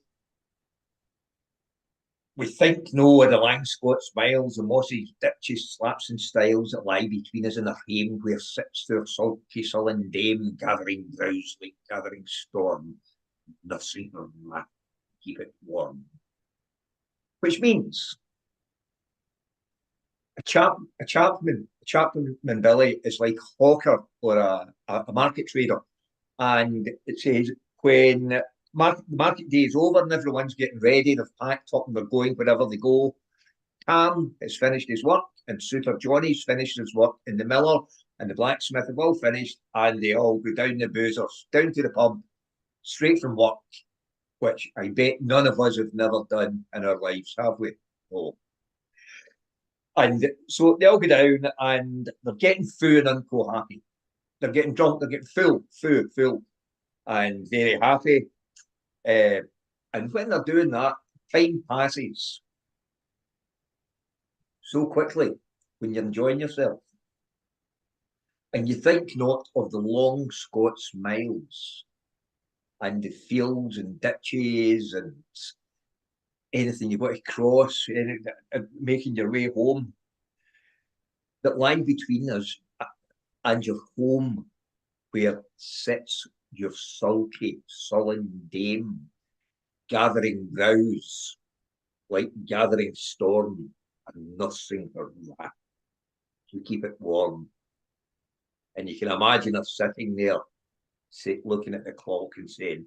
we think no of the lang Scots miles, the mossy ditches, slaps and stiles that lie between us and the hame where sits their sulky sullen dame, gathering grouse like gathering storm, nursing her lap to keep it warm. Which means a chapman Billy is like a hawker or a market trader. And it says when market day is over and everyone's getting ready, they've packed up and they're going wherever they go, Tam has finished his work and Suitor Johnny's finished his work, and the miller and the blacksmith have all finished, and they all go down the boozers, down to the pub, straight from work, which I bet none of us have never done in our lives, have we? Oh. And so they all go down and they're getting foo and unco happy. They're getting drunk, they're getting full, and very happy. And when they're doing that, time passes so quickly when you're enjoying yourself. And you think not of the long Scots miles and the fields and ditches and anything you've got to cross, making your way home, that lie between us and your home, where sits your sulky, sullen dame, gathering grouse, like gathering storm, and nursing her lap to keep it warm. And you can imagine her sitting there, looking at the clock and saying,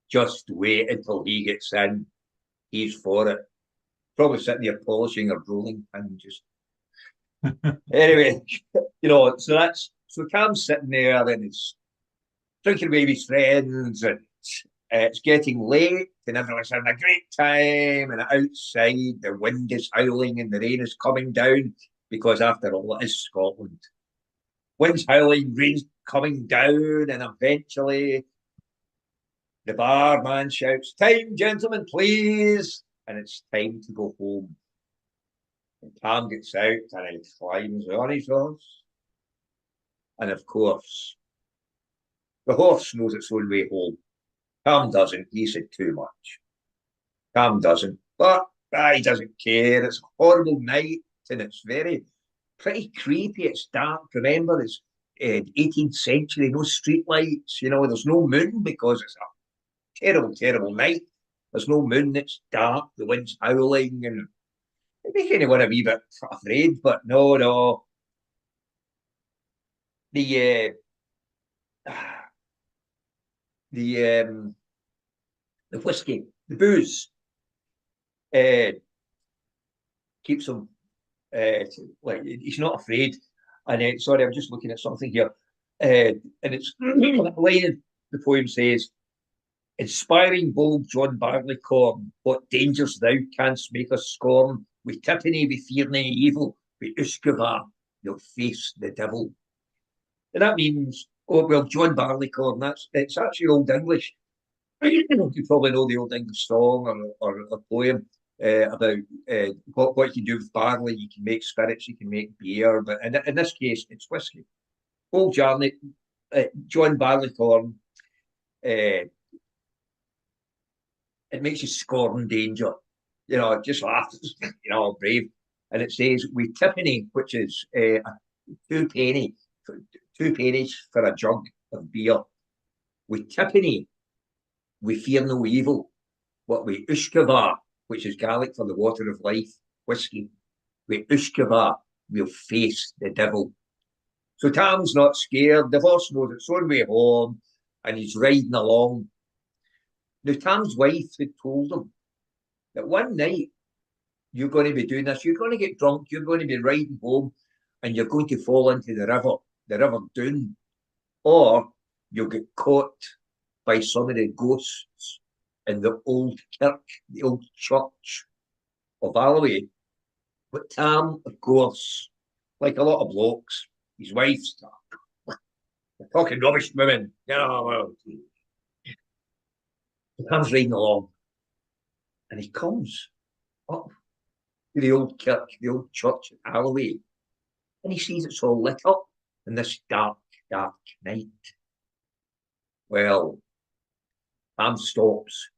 just wait until he gets in. He's for it. Probably sitting there polishing her rolling pin, just anyway, you know, so Cam's sitting there and it's drinking away with his friends, and it's getting late and everyone's having a great time, and outside the wind is howling and the rain is coming down, because after all it is Scotland. Wind's howling, rain's coming down, and eventually the barman shouts, "Time, gentlemen, please," and it's time to go home. And Tam gets out and he climbs on his horse. And of course, the horse knows its own way home. Tam doesn't. He said too much. Tam doesn't. But he doesn't care. It's a horrible night and it's pretty creepy. It's dark. Remember, it's 18th century, no street lights. You know, there's no moon because it's a terrible, terrible night. There's no moon. It's dark. The wind's howling and it makes anyone a wee bit afraid. But no. The whiskey, the booze, keeps him like he's not afraid. And sorry, I'm just looking at something here, and it's line the poem says, "Inspiring bold John Barleycorn, what dangers thou canst make us scorn. We tippenny, we fear nae evil, we Uskava, you'll face the devil." And that means, oh well, John Barleycorn. It's actually Old English. You probably know the Old English song or a poem about what you can do with barley. You can make spirits, you can make beer, but in this case, it's whiskey. Old John Barleycorn. It makes you scorn danger. You know, just laugh. You know, brave. And it says, "We tippenny," which is 2 penny, 2 pennies for a jug of beer. "We tippenny, we fear no evil. What we Uskava," which is Gaelic for the water of life, whiskey. "We Uskava, we'll face the devil." So Tam's not scared. The horse knows its own way home, and he's riding along. Now, Tam's wife had told him that one night you're going to be doing this. You're going to get drunk. You're going to be riding home, and you're going to fall into the River Doon, or you'll get caught by some of the ghosts in the old kirk, the old church of Alloway. But Tam, of course, like a lot of blokes, his wife's talking rubbish, women. You know, Tam's riding along, and he comes up to the old kirk, the old church at Alloway, and he sees it's all lit up in this dark, dark night. Well, Tam stops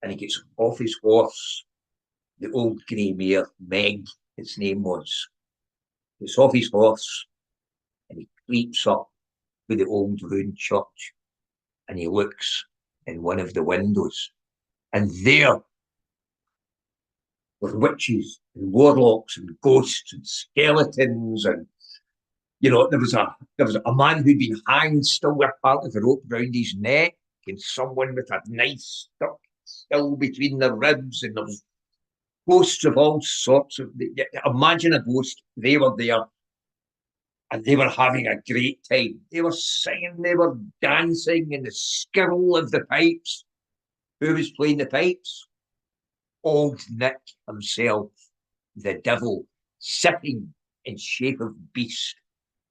and he gets off his horse, the old grey mare, Meg, its name was. Gets off his horse and he creeps up to the old ruined church and he looks in one of the windows. And there were witches and warlocks and ghosts and skeletons, and you know, there was a man who'd been hanged still with part of the rope round his neck, and someone with a knife stuck still between the ribs, and there was ghosts of all sorts of. Imagine a ghost. They were there, and they were having a great time. They were singing, they were dancing, and the skirl of the pipes. Who was playing the pipes? Old Nick himself, the devil, sipping in shape of beast,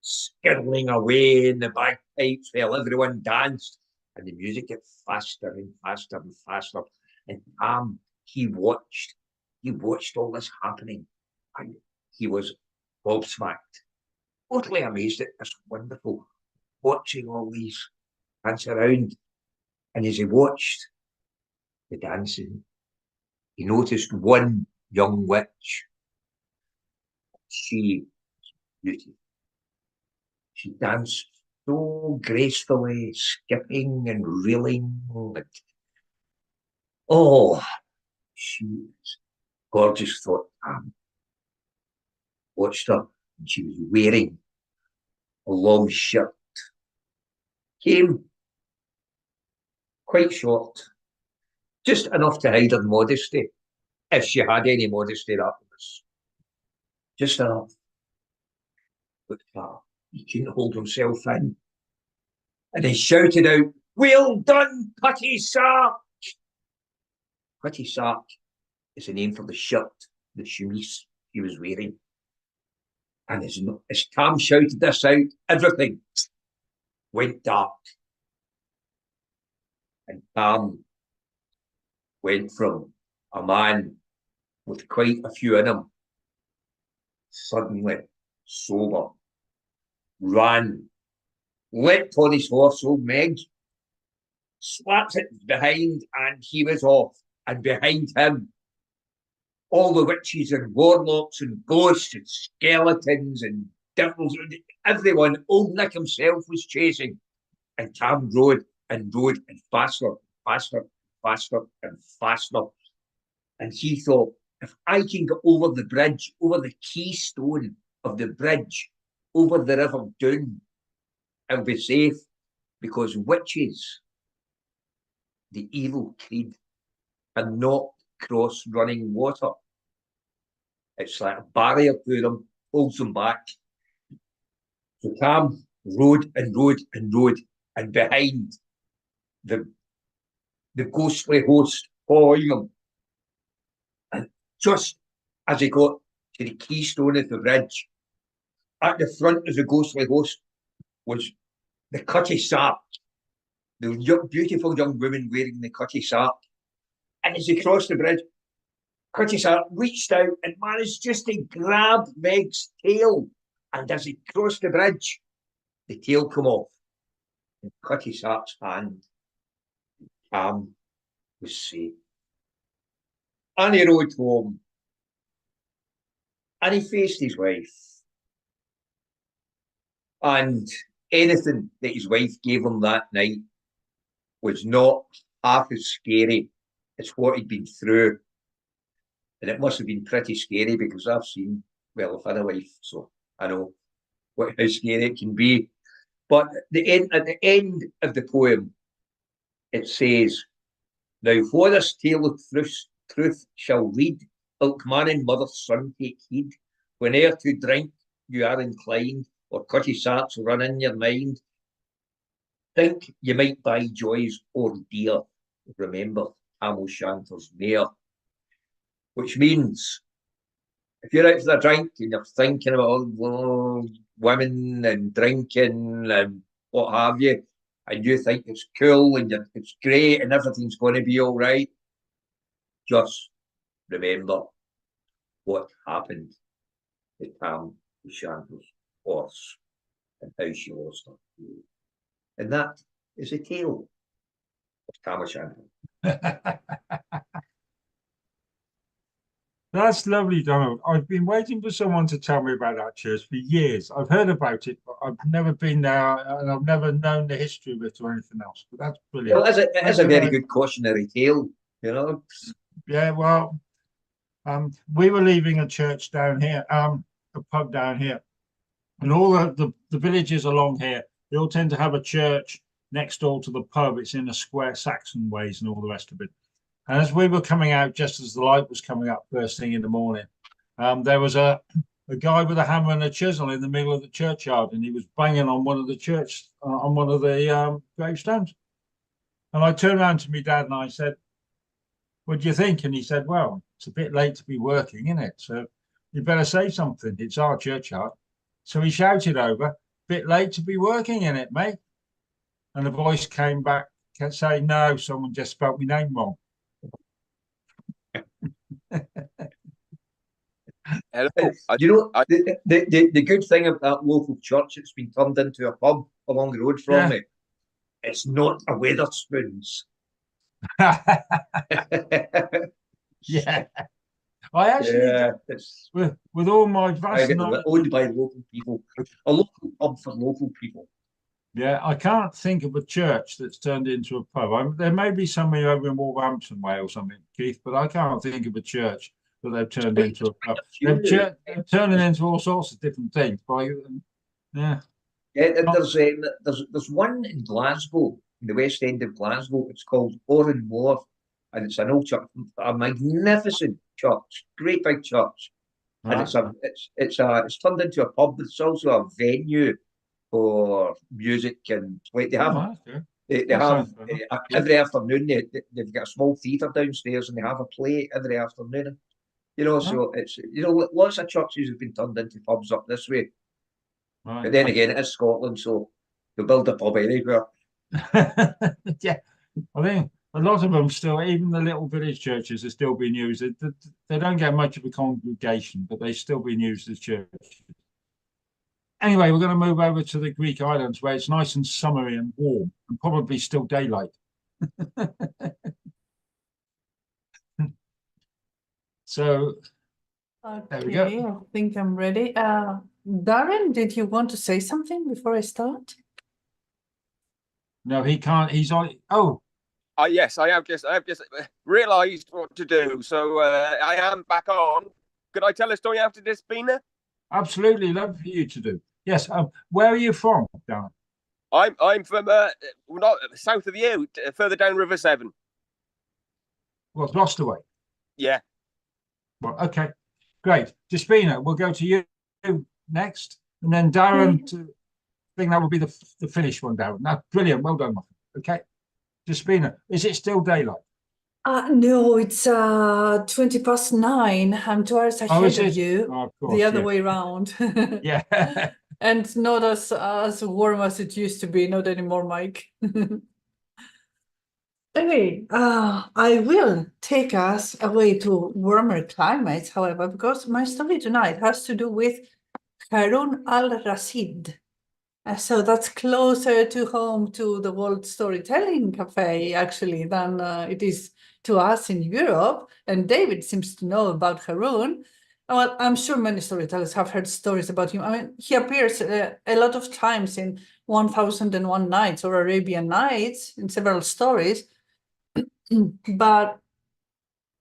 skirling away in the bagpipes while everyone danced, and the music get faster and faster and faster. And Tam, he watched all this happening, and he was gobsmacked, totally amazed at this wonderful, watching all these dance around. And as he watched the dancing, he noticed one young witch. She was beautiful. She danced so gracefully, skipping and reeling. And, oh, she was gorgeous, thought Tam. Watched her, and she was wearing a long shirt. Came quite short, just enough to hide her modesty, if she had any modesty, that was. Just enough. But he couldn't hold himself in. And he shouted out, "Well done, Putty Sark!" Putty Sark is the name for the shirt, the chemise he was wearing. And as Tam shouted this out, everything went dark. And Tam went from a man with quite a few in him suddenly sober, ran, leapt on his horse, old Meg, slapped it behind, and he was off. And behind him, all the witches and warlocks and ghosts and skeletons and devils, everyone, old Nick himself was chasing. And Tam rode and rode and faster, faster, faster and faster. And he thought, if I can get over the bridge, over the keystone of the bridge, over the River Doon, I'll be safe, because witches, the evil creed, cannot cross running water. It's like a barrier to them, holds them back. So Tam rode and rode and rode, and behind the ghostly host following him. And just as he got to the keystone of the bridge, at the front of the ghostly host was the cutty sark, the beautiful young woman wearing the cutty sark. And as he crossed the bridge, Cutty Sark reached out and managed just to grab Meg's tail. And as he crossed the bridge, the tail come off. In Cutty Sark's hand, Tam was safe. And he rode home. And he faced his wife. And anything that his wife gave him that night was not half as scary as what he'd been through. And it must have been pretty scary, because I've I've had a wife, so I know how scary it can be. But at the end of the poem, it says, "Now for this tale of truth shall read, ilk man and mother's son take heed, whene'er to drink you are inclined, or cutty sarks run in your mind. Think you might buy joys or dear, remember tam o'shanter's near." Which means, if you're out for a drink and you're thinking about women and drinking and what have you, and you think it's cool and it's great and everything's going to be all right, just remember what happened to Tam O'Shanter's horse and how she lost her tail. And that is the tale of Tam O'Shanter. That's lovely, Donald. I've been waiting for someone to tell me about that church for years. I've heard about it, but I've never been there, and I've never known the history of it or anything else. But that's brilliant. Well, it is a very good cautionary tale, you know. Yeah, well, we were leaving a church down here, a pub down here, and all the villages along here, they all tend to have a church next door to the pub. It's in a square, Saxon ways and all the rest of it. And as we were coming out, just as the light was coming up first thing in the morning, there was a guy with a hammer and a chisel in the middle of the churchyard, and he was banging on one of the gravestones. And I turned around to my dad and I said, "What do you think?" And he said, "Well, it's a bit late to be working, isn't it? So you better say something. It's our churchyard." So he shouted over, "Bit late to be working in it, mate." And the voice came back saying, "No, someone just spelt my name wrong." You know, the good thing of that local church, it's been turned into a pub along the road from me. It's not a Wetherspoons. Yeah, I actually, with all my vast knowledge, owned by local people, a local pub for local people. Yeah, I can't think of a church that's turned into a pub. There may be somewhere over in Wolverhampton way or something, Keith, but I can't think of a church that they've turned into a pub. They're turning into all sorts of different things. Yeah. There's one in Glasgow, in the West End of Glasgow. It's called Oranmore, and it's an old church, a magnificent church, great big church, and it's turned into a pub, but it's also a venue for music and play. They have every afternoon. They've got a small theatre downstairs, and they have a play every afternoon. You know, so it's lots of churches have been turned into pubs up this way. Right. But then again, it is Scotland, so they'll build a pub anywhere. Yeah, I a lot of them still, even the little village churches are still being used. They don't get much of a congregation, but they still being used as churches. Anyway, we're going to move over to the Greek islands where it's nice and summery and warm and probably still daylight. So there we go. Okay, I think I'm ready. Darren, did you want to say something before I start? no, he can't. He's on. Oh, Yes, I have just realised what to do. So I am back on. Could I tell a story after this, Bina? absolutely. Love for you to do. Yes. Where are you from, Darren? I'm from not south of you, further down River Severn. Well, Gloucester way. Yeah. Well, okay, great. Despina, we'll go to you next, and then Darren. I think that will be the finished one, Darren. That's brilliant. Well done, Mark. Okay, Despina, is it still daylight? No, it's 20 past 9. I'm 2 hours Oh, ahead is of it? you, Oh, of course, the other yeah. way around. Yeah. And not as warm as it used to be, not anymore, Mike. Okay, I will take us away to warmer climates, however, because my story tonight has to do with Harun al-Rashid. So that's closer to home to the World Storytelling Cafe, actually, than it is to us in Europe. And David seems to know about Harun. Well, I'm sure many storytellers have heard stories about him. I mean, he appears a lot of times in 1001 Nights or Arabian Nights in several stories. But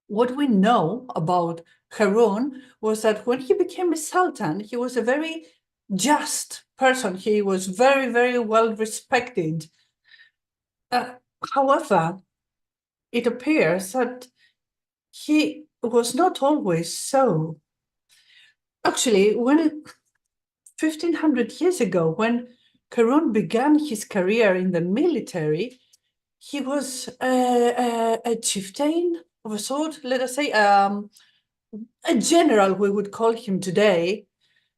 what we know about Harun was that when he became a sultan, he was a very just person. He was very, very well respected. However, it appears that he was not always so. Actually, when 1500 years ago, when Harun began his career in the military, he was a chieftain of a sort, let us say, a general, we would call him today.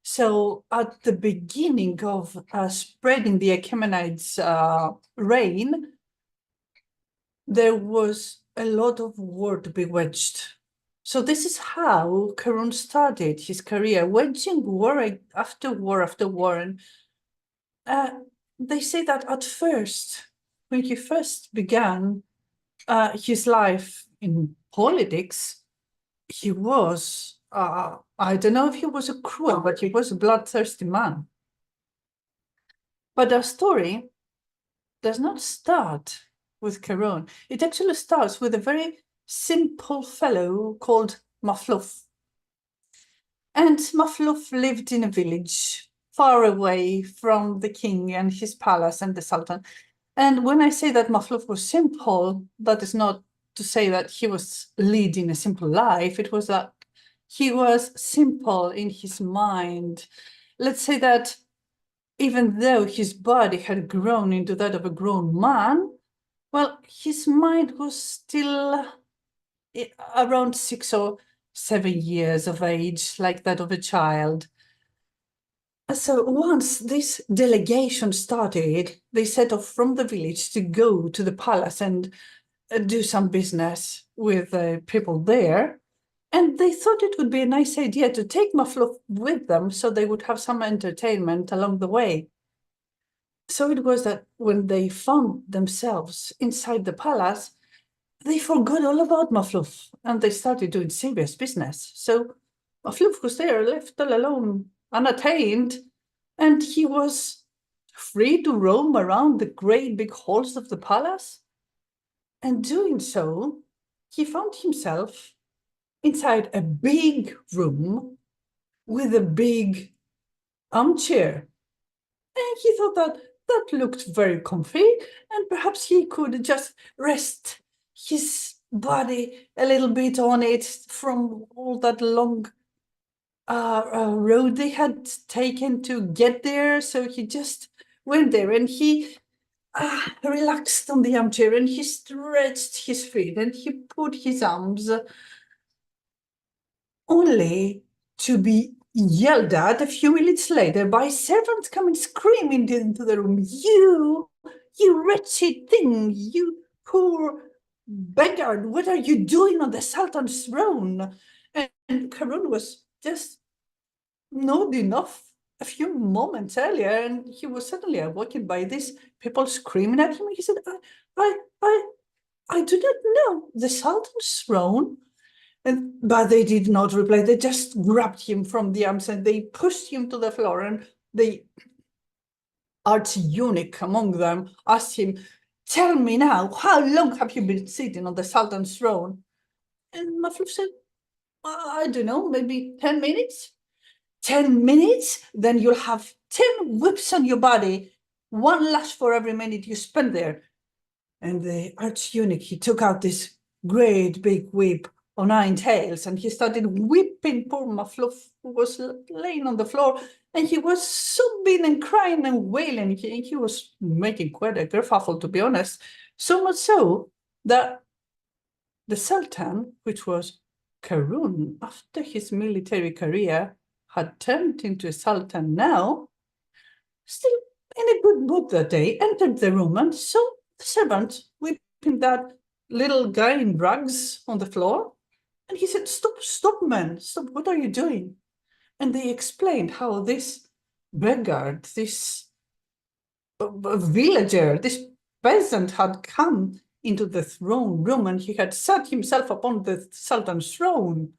So at the beginning of spreading the Achaemenids' reign, there was a lot of war to be waged. So this is how Harun started his career, waging war after war after war. And they say that at first, when he first began his life in politics, he was, I don't know if he was a cruel, but he was a bloodthirsty man. But our story does not start with Harun. It actually starts with a very simple fellow called Mafluf. And Mafluf lived in a village far away from the king and his palace and the sultan. And when I say that Mafluf was simple, that is not to say that he was leading a simple life. It was that he was simple in his mind. Let's say that even though his body had grown into that of a grown man, well, his mind was still around 6 or 7 years of age, like that of a child. So once this delegation started, they set off from the village to go to the palace and do some business with people there. And they thought it would be a nice idea to take Mafluf with them so they would have some entertainment along the way. So it was that when they found themselves inside the palace, they forgot all about Mafluf and they started doing serious business. So Mafluf was there, left all alone, unattained, and he was free to roam around the great big halls of the palace. And doing so, he found himself inside a big room with a big armchair. And he thought that that looked very comfy, and perhaps he could just rest his body a little bit on it from all that long road they had taken to get there. So he just went there and he relaxed on the armchair and he stretched his feet and he put his arms only to be yelled at a few minutes later by servants coming screaming into the room. You wretched thing, you poor "Beggar, what are you doing on the Sultan's throne?" And Karun was just nodding off a few moments earlier, and he was suddenly awoken by these people screaming at him. He said, I do not know the Sultan's throne. But they did not reply. They just grabbed him from the arms and they pushed him to the floor. And the arch eunuch among them asked him, "Tell me now, how long have you been sitting on the Sultan's throne?" And Mafluf said, "I don't know, maybe 10 minutes." 10 minutes? Then you'll have 10 whips on your body, 1 lash for every minute you spend there. And the arch eunuch, he took out this great big whip on 9 tails, and he started whipping poor Mafluf, who was laying on the floor, and he was sobbing and crying and wailing. He was making quite a kerfuffle, to be honest. So much so that the Sultan, which was Karun, after his military career, had turned into a Sultan now, still in a good mood that day, entered the room and saw the servant whipping that little guy in rags on the floor. And he said, "Stop, man, stop, what are you doing?" And they explained how this beggar, this villager, this peasant had come into the throne room and he had sat himself upon the Sultan's throne.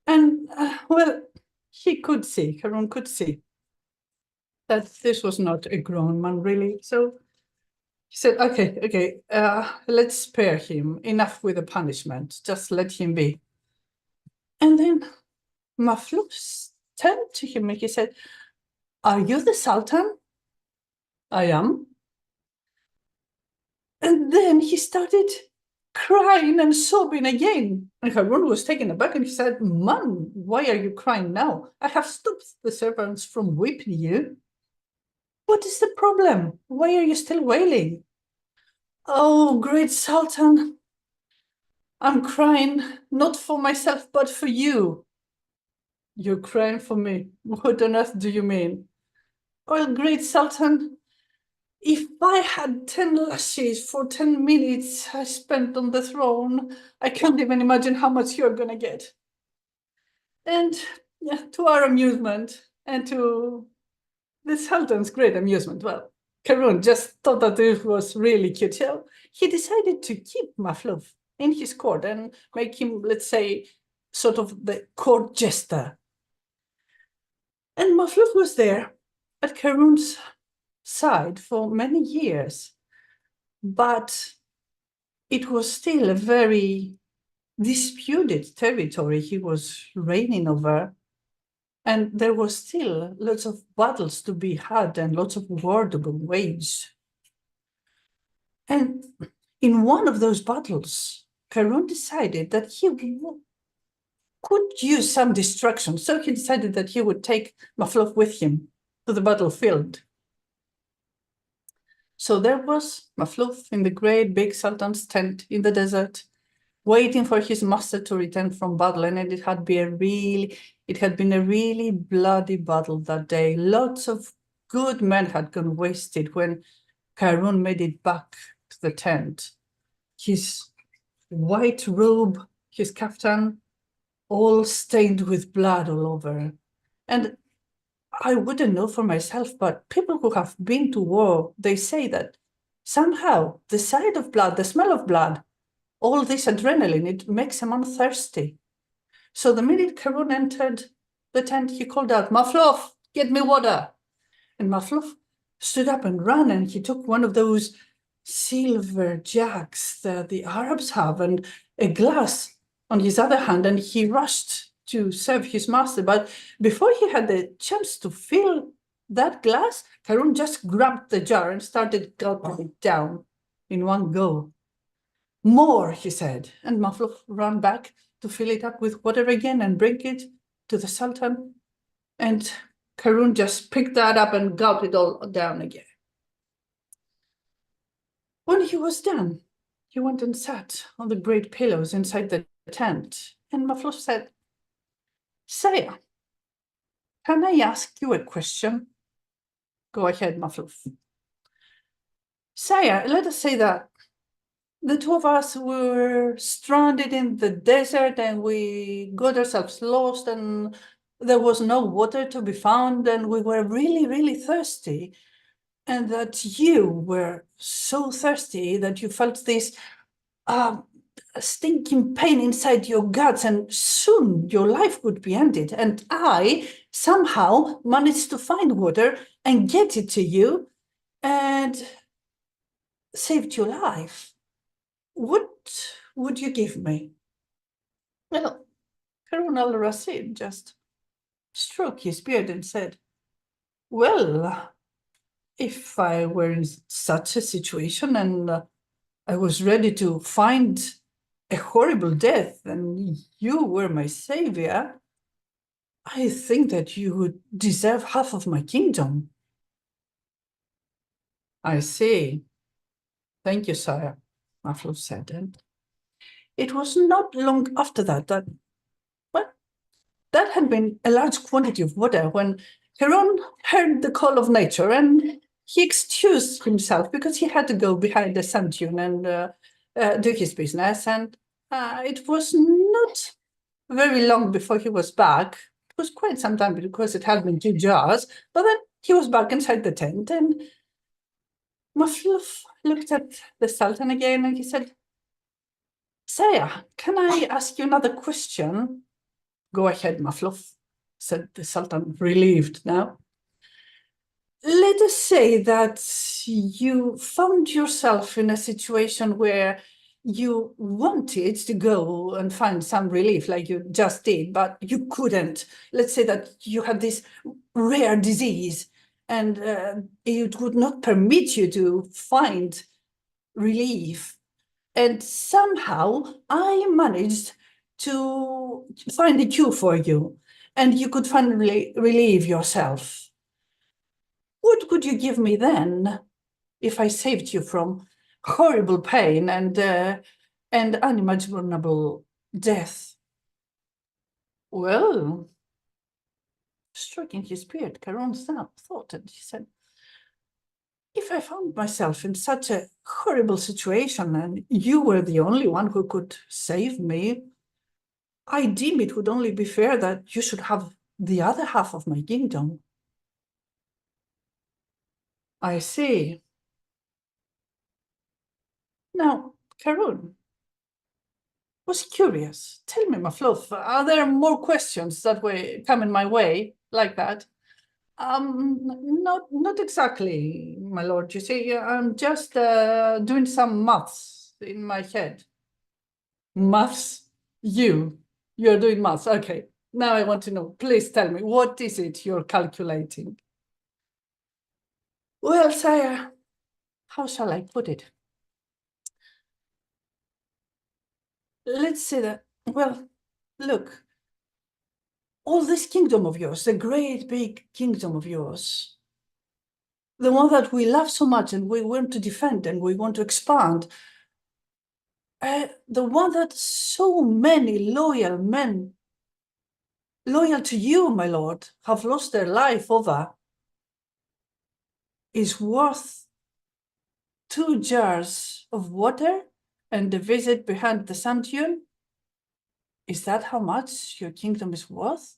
And, well, Karun could see that this was not a grown man, really. So he said, okay, let's spare him. Enough with the punishment. Just let him be. And then Mafluf turned to him and he said, "Are you the Sultan?" "I am." And then he started crying and sobbing again. And Harun was taken aback and he said, "Man, why are you crying now? I have stopped the servants from whipping you. What is the problem? Why are you still wailing?" "Oh, great Sultan, I'm crying not for myself, but for you." "You're crying for me? What on earth do you mean?" "Well, great Sultan, if I had 10 lashes for 10 minutes I spent on the throne, I can't even imagine how much you're gonna get. And yeah, to our amusement and to the Sultan's great amusement, well, Karun just thought that it was really cute. So he decided to keep Mafluf in his court and make him, let's say, sort of the court jester. And Mafluf was there at Karun's side for many years, but it was still a very disputed territory he was reigning over, and there was still lots of battles to be had and lots of war to be waged. And in one of those battles, Karun decided that he could use some distraction, so he decided that he would take Mafluf with him to the battlefield. So there was Mafluf in the great big Sultan's tent in the desert, waiting for his master to return from battle, and it had been a really bloody battle that day. Lots of good men had gone wasted when Karun made it back to the tent. His white robe, his kaftan, all stained with blood all over. And I wouldn't know for myself, but people who have been to war, they say that somehow the sight of blood, the smell of blood, all this adrenaline, it makes a man thirsty. So the minute Karun entered the tent, he called out, "Mafluf, get me water." And Mafluf stood up and ran, and he took one of those silver jugs that the Arabs have and a glass on his other hand, and he rushed to serve his master. But before he had the chance to fill that glass, Karun just grabbed the jar and started gulping it down in one go. "More," he said, and Mafluf ran back to fill it up with water again and bring it to the Sultan. And Karun just picked that up and gulped it all down again. When he was done, he went and sat on the great pillows inside the tent, and Mafluf said, "Sire, can I ask you a question?" "Go ahead, Mafluf." "Sire, let us say that the two of us were stranded in the desert and we got ourselves lost and there was no water to be found and we were really, really thirsty. And that you were so thirsty that you felt this stinking pain inside your guts and soon your life would be ended. And I somehow managed to find water and get it to you and saved your life. What would you give me? Well, Harun al-Rashid just stroked his beard and said, well, if I were in such a situation and I was ready to find a horrible death and you were my savior, I think that you would deserve half of my kingdom. I see. Thank you, sire, Mafluf said. And it was not long after that that had been a large quantity of water when Harun heard the call of nature and he excused himself because he had to go behind the sand dune and do his business. And it was not very long before he was back. It was quite some time because it had been 2 jars, but then he was back inside the tent and Mafluf looked at the Sultan again and he said, Sire, can I ask you another question? Go ahead, Mafluf, said the Sultan, relieved now. Let us say that you found yourself in a situation where you wanted to go and find some relief like you just did, but you couldn't. Let's say that you had this rare disease and it would not permit you to find relief. And somehow I managed to find a cure for you and you could finally relieve yourself. What could you give me then if I saved you from horrible pain and unimaginable death? Well, stroking his beard, Harun thought and he said, if I found myself in such a horrible situation and you were the only one who could save me, I deem it would only be fair that you should have the other half of my kingdom. I see. Now, Harun was curious. Tell me, Mafluf, are there more questions that were coming my way like that? Not exactly, my lord. You see, I'm just doing some maths in my head. Maths? You're doing maths. Okay. Now I want to know. Please tell me, what is it you're calculating? Well, sire, how shall I put it? Let's say that, well, look, all this kingdom of yours, the great big kingdom of yours, the one that we love so much and we want to defend and we want to expand, the one that so many loyal men, loyal to you, my lord, have lost their life over, is worth 2 jars of water and a visit behind the sand dune? Is that how much your kingdom is worth?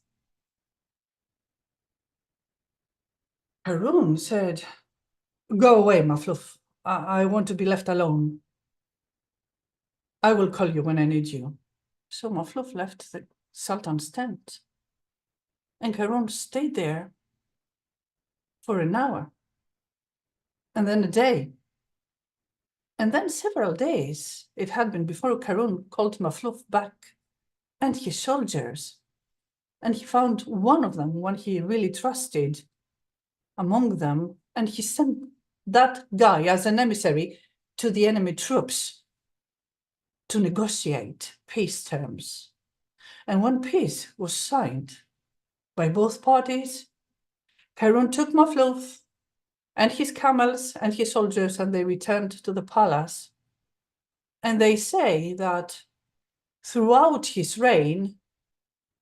Harun said, go away, Mafluf. I want to be left alone. I will call you when I need you. So Mafluf left the Sultan's tent and Harun stayed there for an hour and then a day. And then several days. It had been before Harun called Mafluf back and his soldiers. And he found one of them, one he really trusted among them, and he sent that guy as an emissary to the enemy troops to negotiate peace terms. And when peace was signed by both parties, Harun took Mafluf and his camels and his soldiers, and they returned to the palace. And they say that throughout his reign,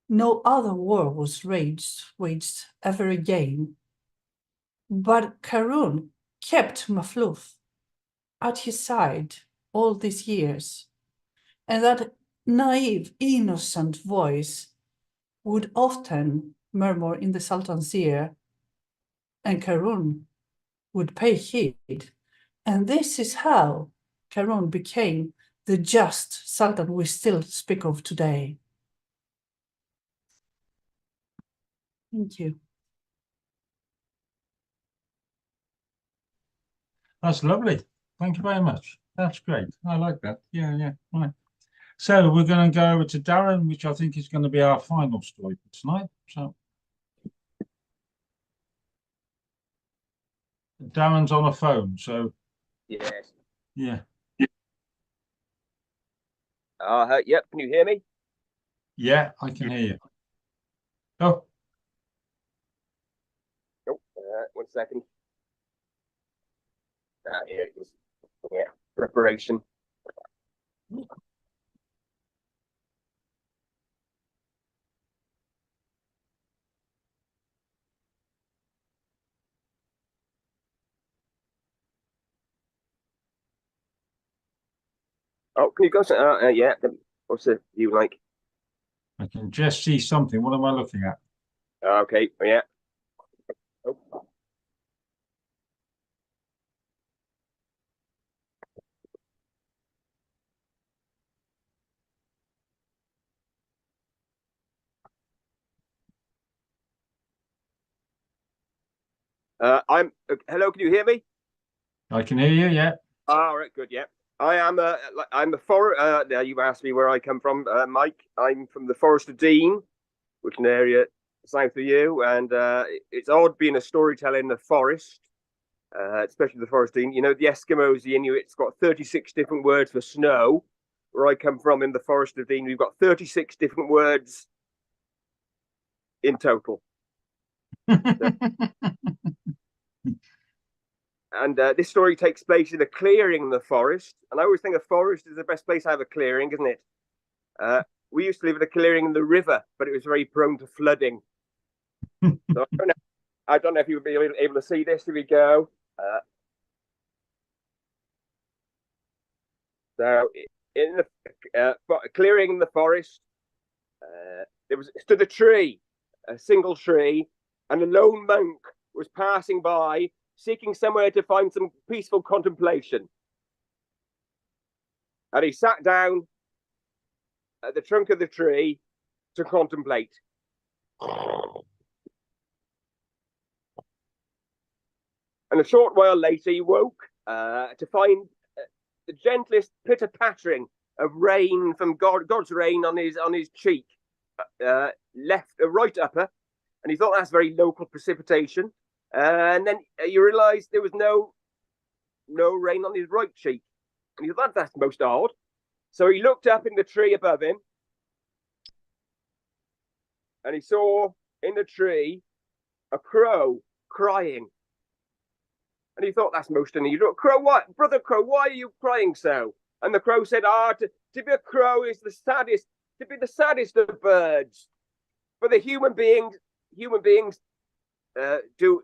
no other war was waged ever again. But Harun kept Mafluf at his side all these years. And that naive, innocent voice would often murmur in the Sultan's ear, and Karun would pay heed. And this is how Karun became the just Sultan we still speak of today. Thank you. That's lovely. Thank you very much. That's great. I like that. Yeah, yeah. Right. So we're going to go over to Darren, which I think is going to be our final story for tonight. So Darren's on a phone, so Yes. yeah. Yep. Can you hear me? Yeah, I can hear you. Oh, Oh, 1 second. Here it is. Yeah. Preparation. Oh, can you go? Yeah. What's the view like? I can just see something. What am I looking at? Okay. Yeah. Oh. Hello. Can you hear me? I can hear you. Yeah. All right. Good. Yeah. I'm a you asked me where I come from, Mike. I'm from the Forest of Dean, which is an area south of you, and it's odd being a storyteller in the forest, especially the Forest of Dean. You know, the Eskimos, the Inuits, got 36 different words for snow. Where I come from in the Forest of Dean, we've got 36 different words in total. And this story takes place in a clearing in the forest. And I always think a forest is the best place to have a clearing, isn't it? We used to live in a clearing in the river, but it was very prone to flooding. So I don't know if you would be able to see this. Here we go. So in the clearing in the forest, there stood a tree, a single tree, and a lone monk was passing by, seeking somewhere to find some peaceful contemplation. And he sat down at the trunk of the tree to contemplate. And a short while later, he woke to find the gentlest pitter-pattering of rain from God's rain on his cheek, right upper. And he thought that's very local precipitation. And then you realised there was no rain on his right cheek. And he thought, that's most odd. So he looked up in the tree above him. And he saw in the tree a crow crying. And he thought, that's most unusual. Crow, what? Brother Crow, why are you crying so? And the crow said, to be a crow is to be the saddest of birds. For the human beings do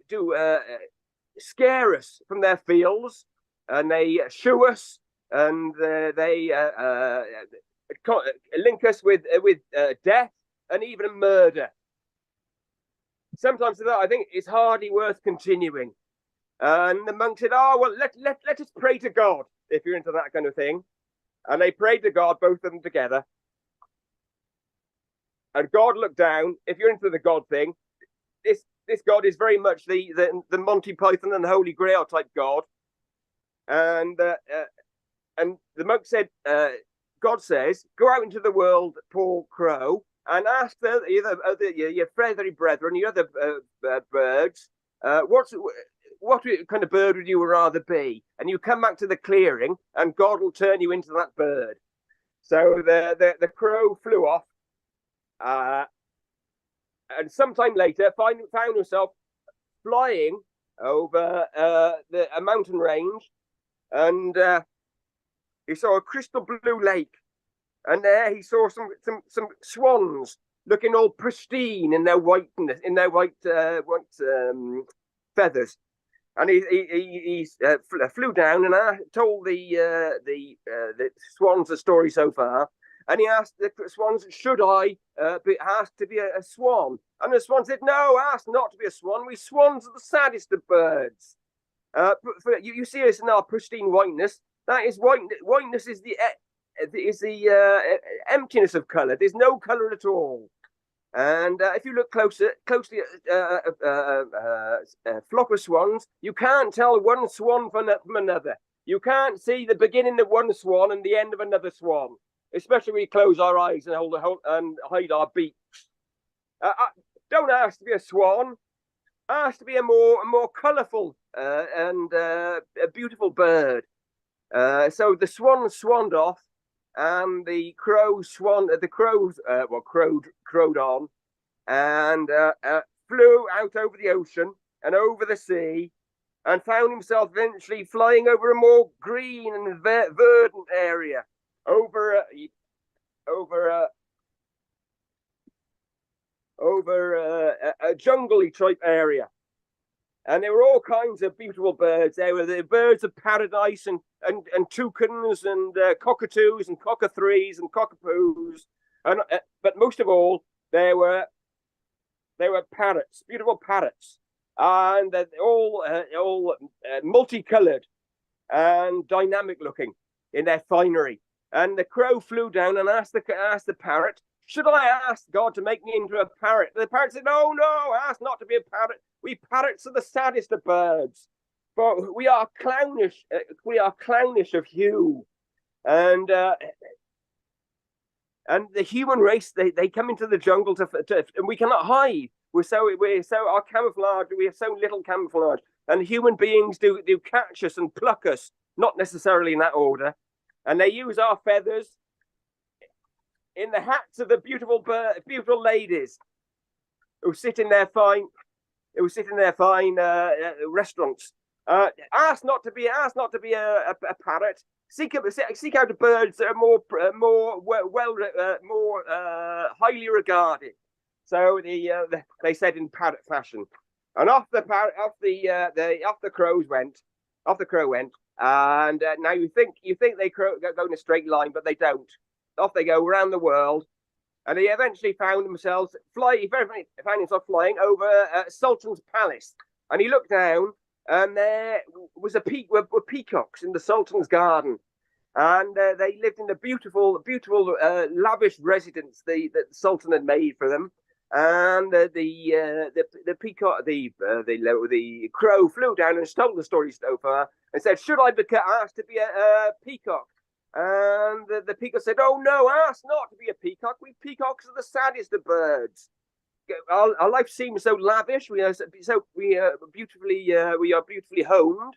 scare us from their fields, and they shoo us, and they link us with death and even murder. Sometimes I think it's hardly worth continuing. And the monk said, well, let us pray to God, if you're into that kind of thing. And they prayed to God, both of them together. And God looked down. If you're into the God thing, this God is very much the Monty Python and the Holy Grail type God. And the monk said, God says, go out into the world, Paul Crow, and ask your feathery brethren, your other birds, what kind of bird would you rather be? And you come back to the clearing, and God will turn you into that bird. So the crow flew off, and sometime later found himself flying over a mountain range, and he saw a crystal blue lake, and there he saw some swans looking all pristine in their whiteness, in their white feathers. and flew down and told the swans the story so far. And he asked the swans, should I be asked to be a swan? And the swan said, no, ask not to be a swan. We swans are the saddest of birds. You see us in our pristine whiteness. That is whiteness is the emptiness of colour. There's no colour at all. And if you look closely at a flock of swans, you can't tell one swan from another. You can't see the beginning of one swan and the end of another swan, especially when we close our eyes and hide our beaks. Don't ask to be a swan. Ask to be a more colourful and a beautiful bird. So the swan swanned off, and the crow crowed on, and flew out over the ocean and over the sea, and found himself eventually flying over a more green and verdant area, over a jungly type area. And there were all kinds of beautiful birds. There were the birds of paradise and toucans and cockatoos and cockathrees and cockapoos. But most of all, there were parrots, beautiful parrots, and all multicolored and dynamic looking in their finery. And the crow flew down and asked the parrot, should I ask God to make me into a parrot? The parrot said, no, ask not to be a parrot. We parrots are the saddest of birds, for we are clownish. We are clownish of hue, and the human race they come into the jungle and we cannot hide. We're so our camouflage. We have so little camouflage, and human beings do catch us and pluck us, not necessarily in that order, and they use our feathers in the hats of the beautiful ladies who sit in their fine restaurants. Ask not to be a parrot. Seek out birds that are more highly regarded. So they said in parrot fashion, and off the crow went. And now you think they go in a straight line, but they don't. Off they go around the world. And he eventually found himself flying over Sultan's palace. And he looked down, and there was were peacocks in the Sultan's garden. And they lived in a beautiful, lavish residence that the Sultan had made for them. And the crow flew down and told the story so far and said, should I be asked to be a peacock? And the peacock said, oh no, ask not to be a peacock. We peacocks are the saddest of birds. Our life seems so lavish. We are beautifully honed.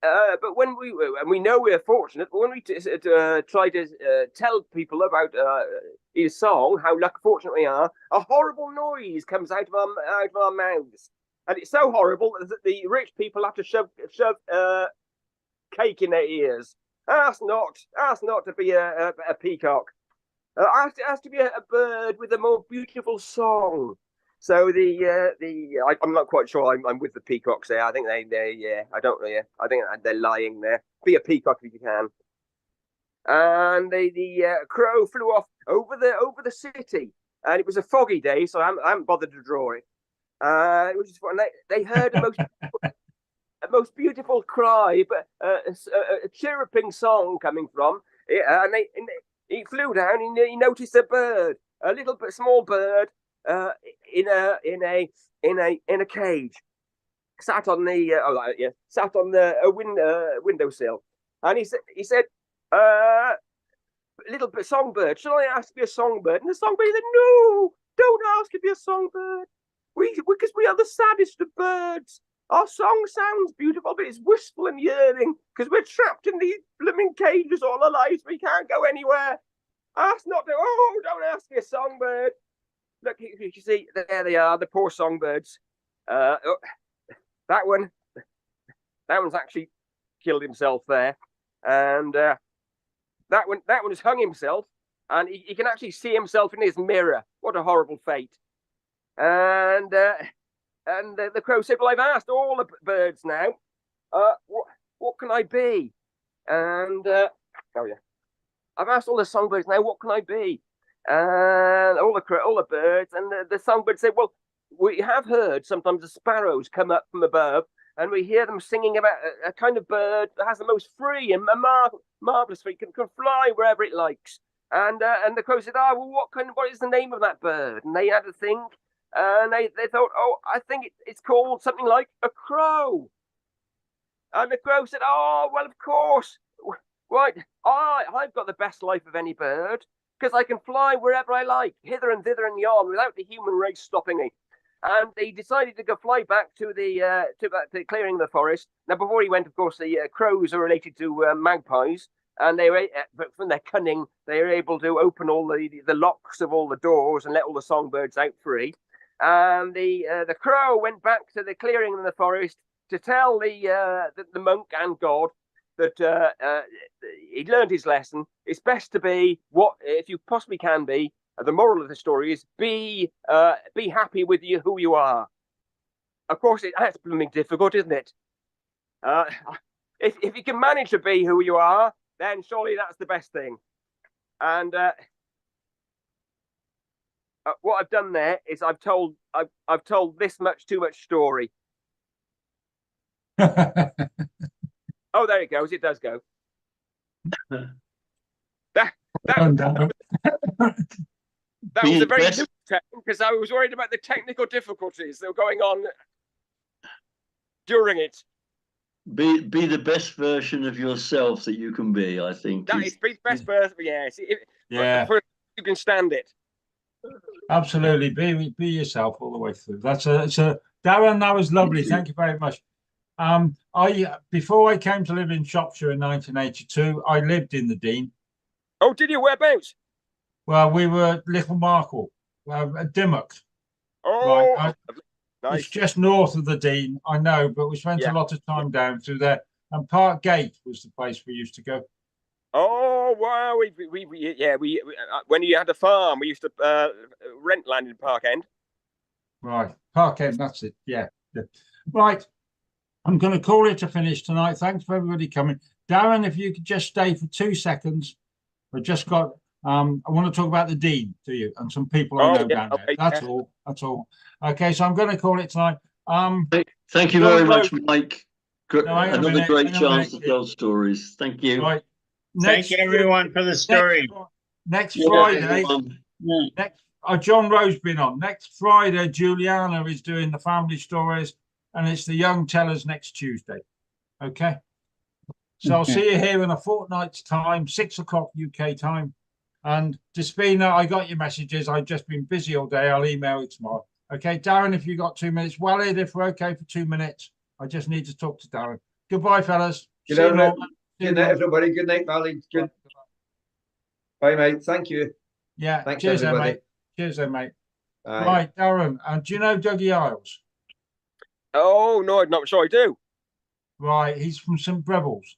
But when we know we're fortunate, but when we try to tell people about his song, how fortunate we are, a horrible noise comes out of our mouths, and it's so horrible that the rich people have to shove cake in their ears. Ask not to be a peacock. Ask to be a bird with a more beautiful song. So I'm not quite sure. I'm with the peacocks there. I think I think they're lying there. Be a peacock if you can. And the crow flew off over the city, and it was a foggy day, so I haven't bothered to draw it. It was just fun. They heard a most beautiful cry, but a chirruping song coming from it, and he flew down. He noticed a bird, a little bit small bird, in a cage, sat on the windowsill, and he said, little bit songbird, shall I ask to be a songbird? And the songbird said, no, don't ask to be a songbird. Because we are the saddest of birds. Our song sounds beautiful, but it's wistful and yearning because we're trapped in these blooming cages all our lives. We can't go anywhere. Ask not to. Oh, don't ask me a songbird. Look, you see, there they are, the poor songbirds. That one's actually killed himself there, and that one has hung himself, and he can actually see himself in his mirror. What a horrible fate! And and the crow said, "Well, I've asked all the birds now. What can I be?" And oh yeah, I've asked all the songbirds now. What can I be? And all the birds, and the songbird said, "Well, we have heard sometimes the sparrows come up from above, and we hear them singing about a kind of bird that has the most free and marvelous feet, can fly wherever it likes." And the crow said, "Ah, well, what is the name of that bird?" And they had to think, and they thought, "Oh, I think it's called something like a crow." And the crow said, "Oh, well, of course. Right, I've got the best life of any bird, because I can fly wherever I like, hither and thither and yon, without the human race stopping me." And he decided to go fly back to the clearing of the forest. Now, before he went, of course, the crows are related to magpies, and but from their cunning, they are able to open all the locks of all the doors and let all the songbirds out free. And the crow went back to the clearing in the forest to tell the monk and God that he'd learned his lesson. It's best to be what, if you possibly can be. The moral of the story is be happy with who you are. Of course, that's blooming difficult, isn't it? If you can manage to be who you are, then surely that's the best thing. And what I've done there is I've told this much too much story. Oh, there it goes. It does go. That was a very good time, because I was worried about the technical difficulties that were going on during it. Be the best version of yourself that you can be, I think. That is the best version, yes. Yeah. You can stand it. Absolutely. Be yourself all the way through. Darren, that was lovely. Thank you very much. Before I came to live in Shropshire in 1982, I lived in the Dean. Oh, did you? Whereabouts? Well, we were at Little Markle, at Dimmock. Oh, right. nice. It's just north of the Dean, I know, but we spent a lot of time down through there. And Park Gate was the place we used to go. Oh wow! We when you had a farm, we used to rent land in Park End. Right, Park End. That's it. Yeah. Right. I'm going to call it a finish tonight. Thanks for everybody coming. Darren, if you could just stay for 2 seconds. I've just got, I want to talk about the Dean to you and some people I know down there. That's all. That's all. Okay, so I'm going to call it tonight. Thank you very much, Mike. Another great chance to tell stories. Thank you. Right. Thank you, everyone, for the story. Next Friday, John Rowe's been on. Next Friday, Juliana is doing the family stories, and it's the young tellers next Tuesday. Okay. So I'll see you here in a fortnight's time, 6 o'clock UK time. And Despina, I got your messages. I've just been busy all day. I'll email you tomorrow. Okay, Darren, if you got 2 minutes. Walid, if we're okay for 2 minutes. I just need to talk to Darren. Goodbye, fellas. Good night, everybody. Good night, Walid. Good. Bye, mate. Thank you. Yeah. Thanks, cheers, everybody. mate. Cheers, mate. Right, Darren. Do you know Dougie Isles? Oh no, I'm not sure I do. Right, he's from St Brebbels.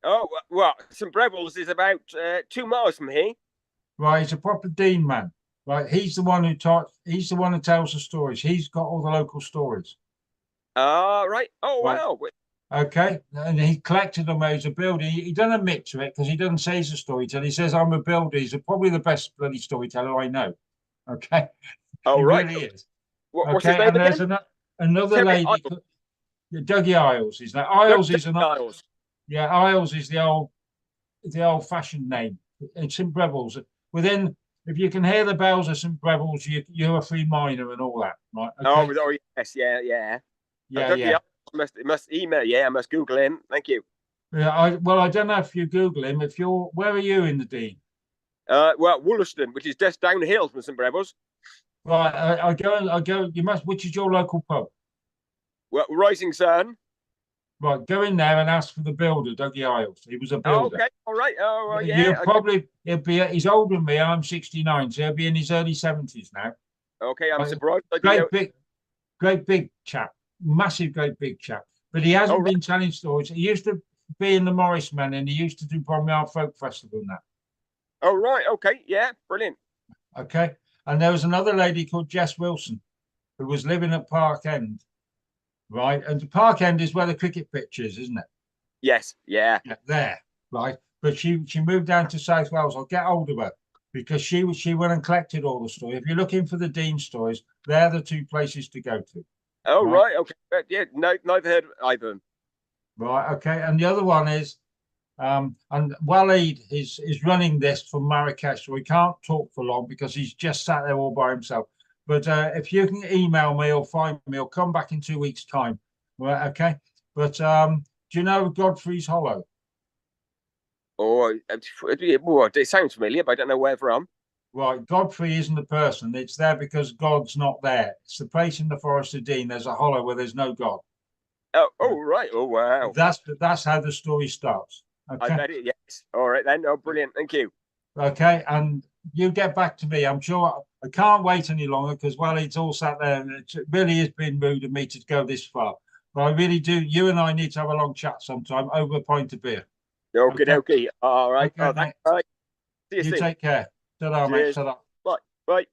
Oh well, St Brebbels is about 2 miles from here. Right, he's a proper Dean man. Right, he's the one who taught. He's the one who tells the stories. He's got all the local stories. Right. Oh Right. wow. Okay, and he collected them as a builder. He done a mix of it because he doesn't say he's a storyteller. He says I'm a builder. He's probably the best bloody storyteller I know. Okay. Oh he right. really is. What's his name and there's again? another lady. Dougie Isles is that. Isles is an. Isles. Yeah, Isles is the old-fashioned name. It's St Brebbels. Within, if you can hear the bells of St Brebbels, you're a free miner and all that, right? Okay? Oh yes, yeah. Yeah. Must email. Yeah, I must Google him. Thank you. Yeah, I don't know if you Google him. Where are you in the Dean? Well, Wollaston, which is just downhill from St Brebbels. Right, I go. You must. Which is your local pub? Well, Rising Sun. Right, go in there and ask for the builder, Dougie Isles. He was a builder. Okay, all right. Oh, yeah. He's older than me. I'm 69, so he'll be in his early 70s now. Okay, I'm surprised. Great big chap, massive, great big chap. But he hasn't been telling stories. He used to be in the Morris Men, and he used to do Bromyard Folk Festival and that. Oh right, okay, yeah, brilliant. Okay, and there was another lady called Jess Wilson. who was living at Park End, right? And the Park End is where the cricket pitch is, isn't it? Yes, yeah. Yeah, there, right? But she moved down to South Wales. I'll get hold of her because she went and collected all the stories. If you're looking for the Dean stories, they're the two places to go to. Oh, Right. right. Okay. Yeah. No, neither heard of either of them. Right. Okay. And the other one is, and Waleed is running this from Marrakesh, so we can't talk for long because he's just sat there all by himself. But if you can email me or find me, or come back in 2 weeks' time. Right. Okay. But do you know Godfrey's Hollow? Or it sounds familiar, but I don't know where from. Right, Godfrey isn't a person. It's there because God's not there. It's the place in the Forest of Dean. There's a hollow where there's no God. Oh, right. Oh, wow. That's how the story starts. I Okay. bet it. Yes. All right then. Oh, brilliant. Thank you. Okay, and you get back to me. I'm sure I can't wait any longer because it's all sat there and it really has been rude of me to go this far. But I really do. You and I need to have a long chat sometime over a pint of beer. Okay. Okay. All right. Okay, Oh, thanks. Bye. See you You soon. take care. Ta-da, mate. Cheers. Ta-da. Bye.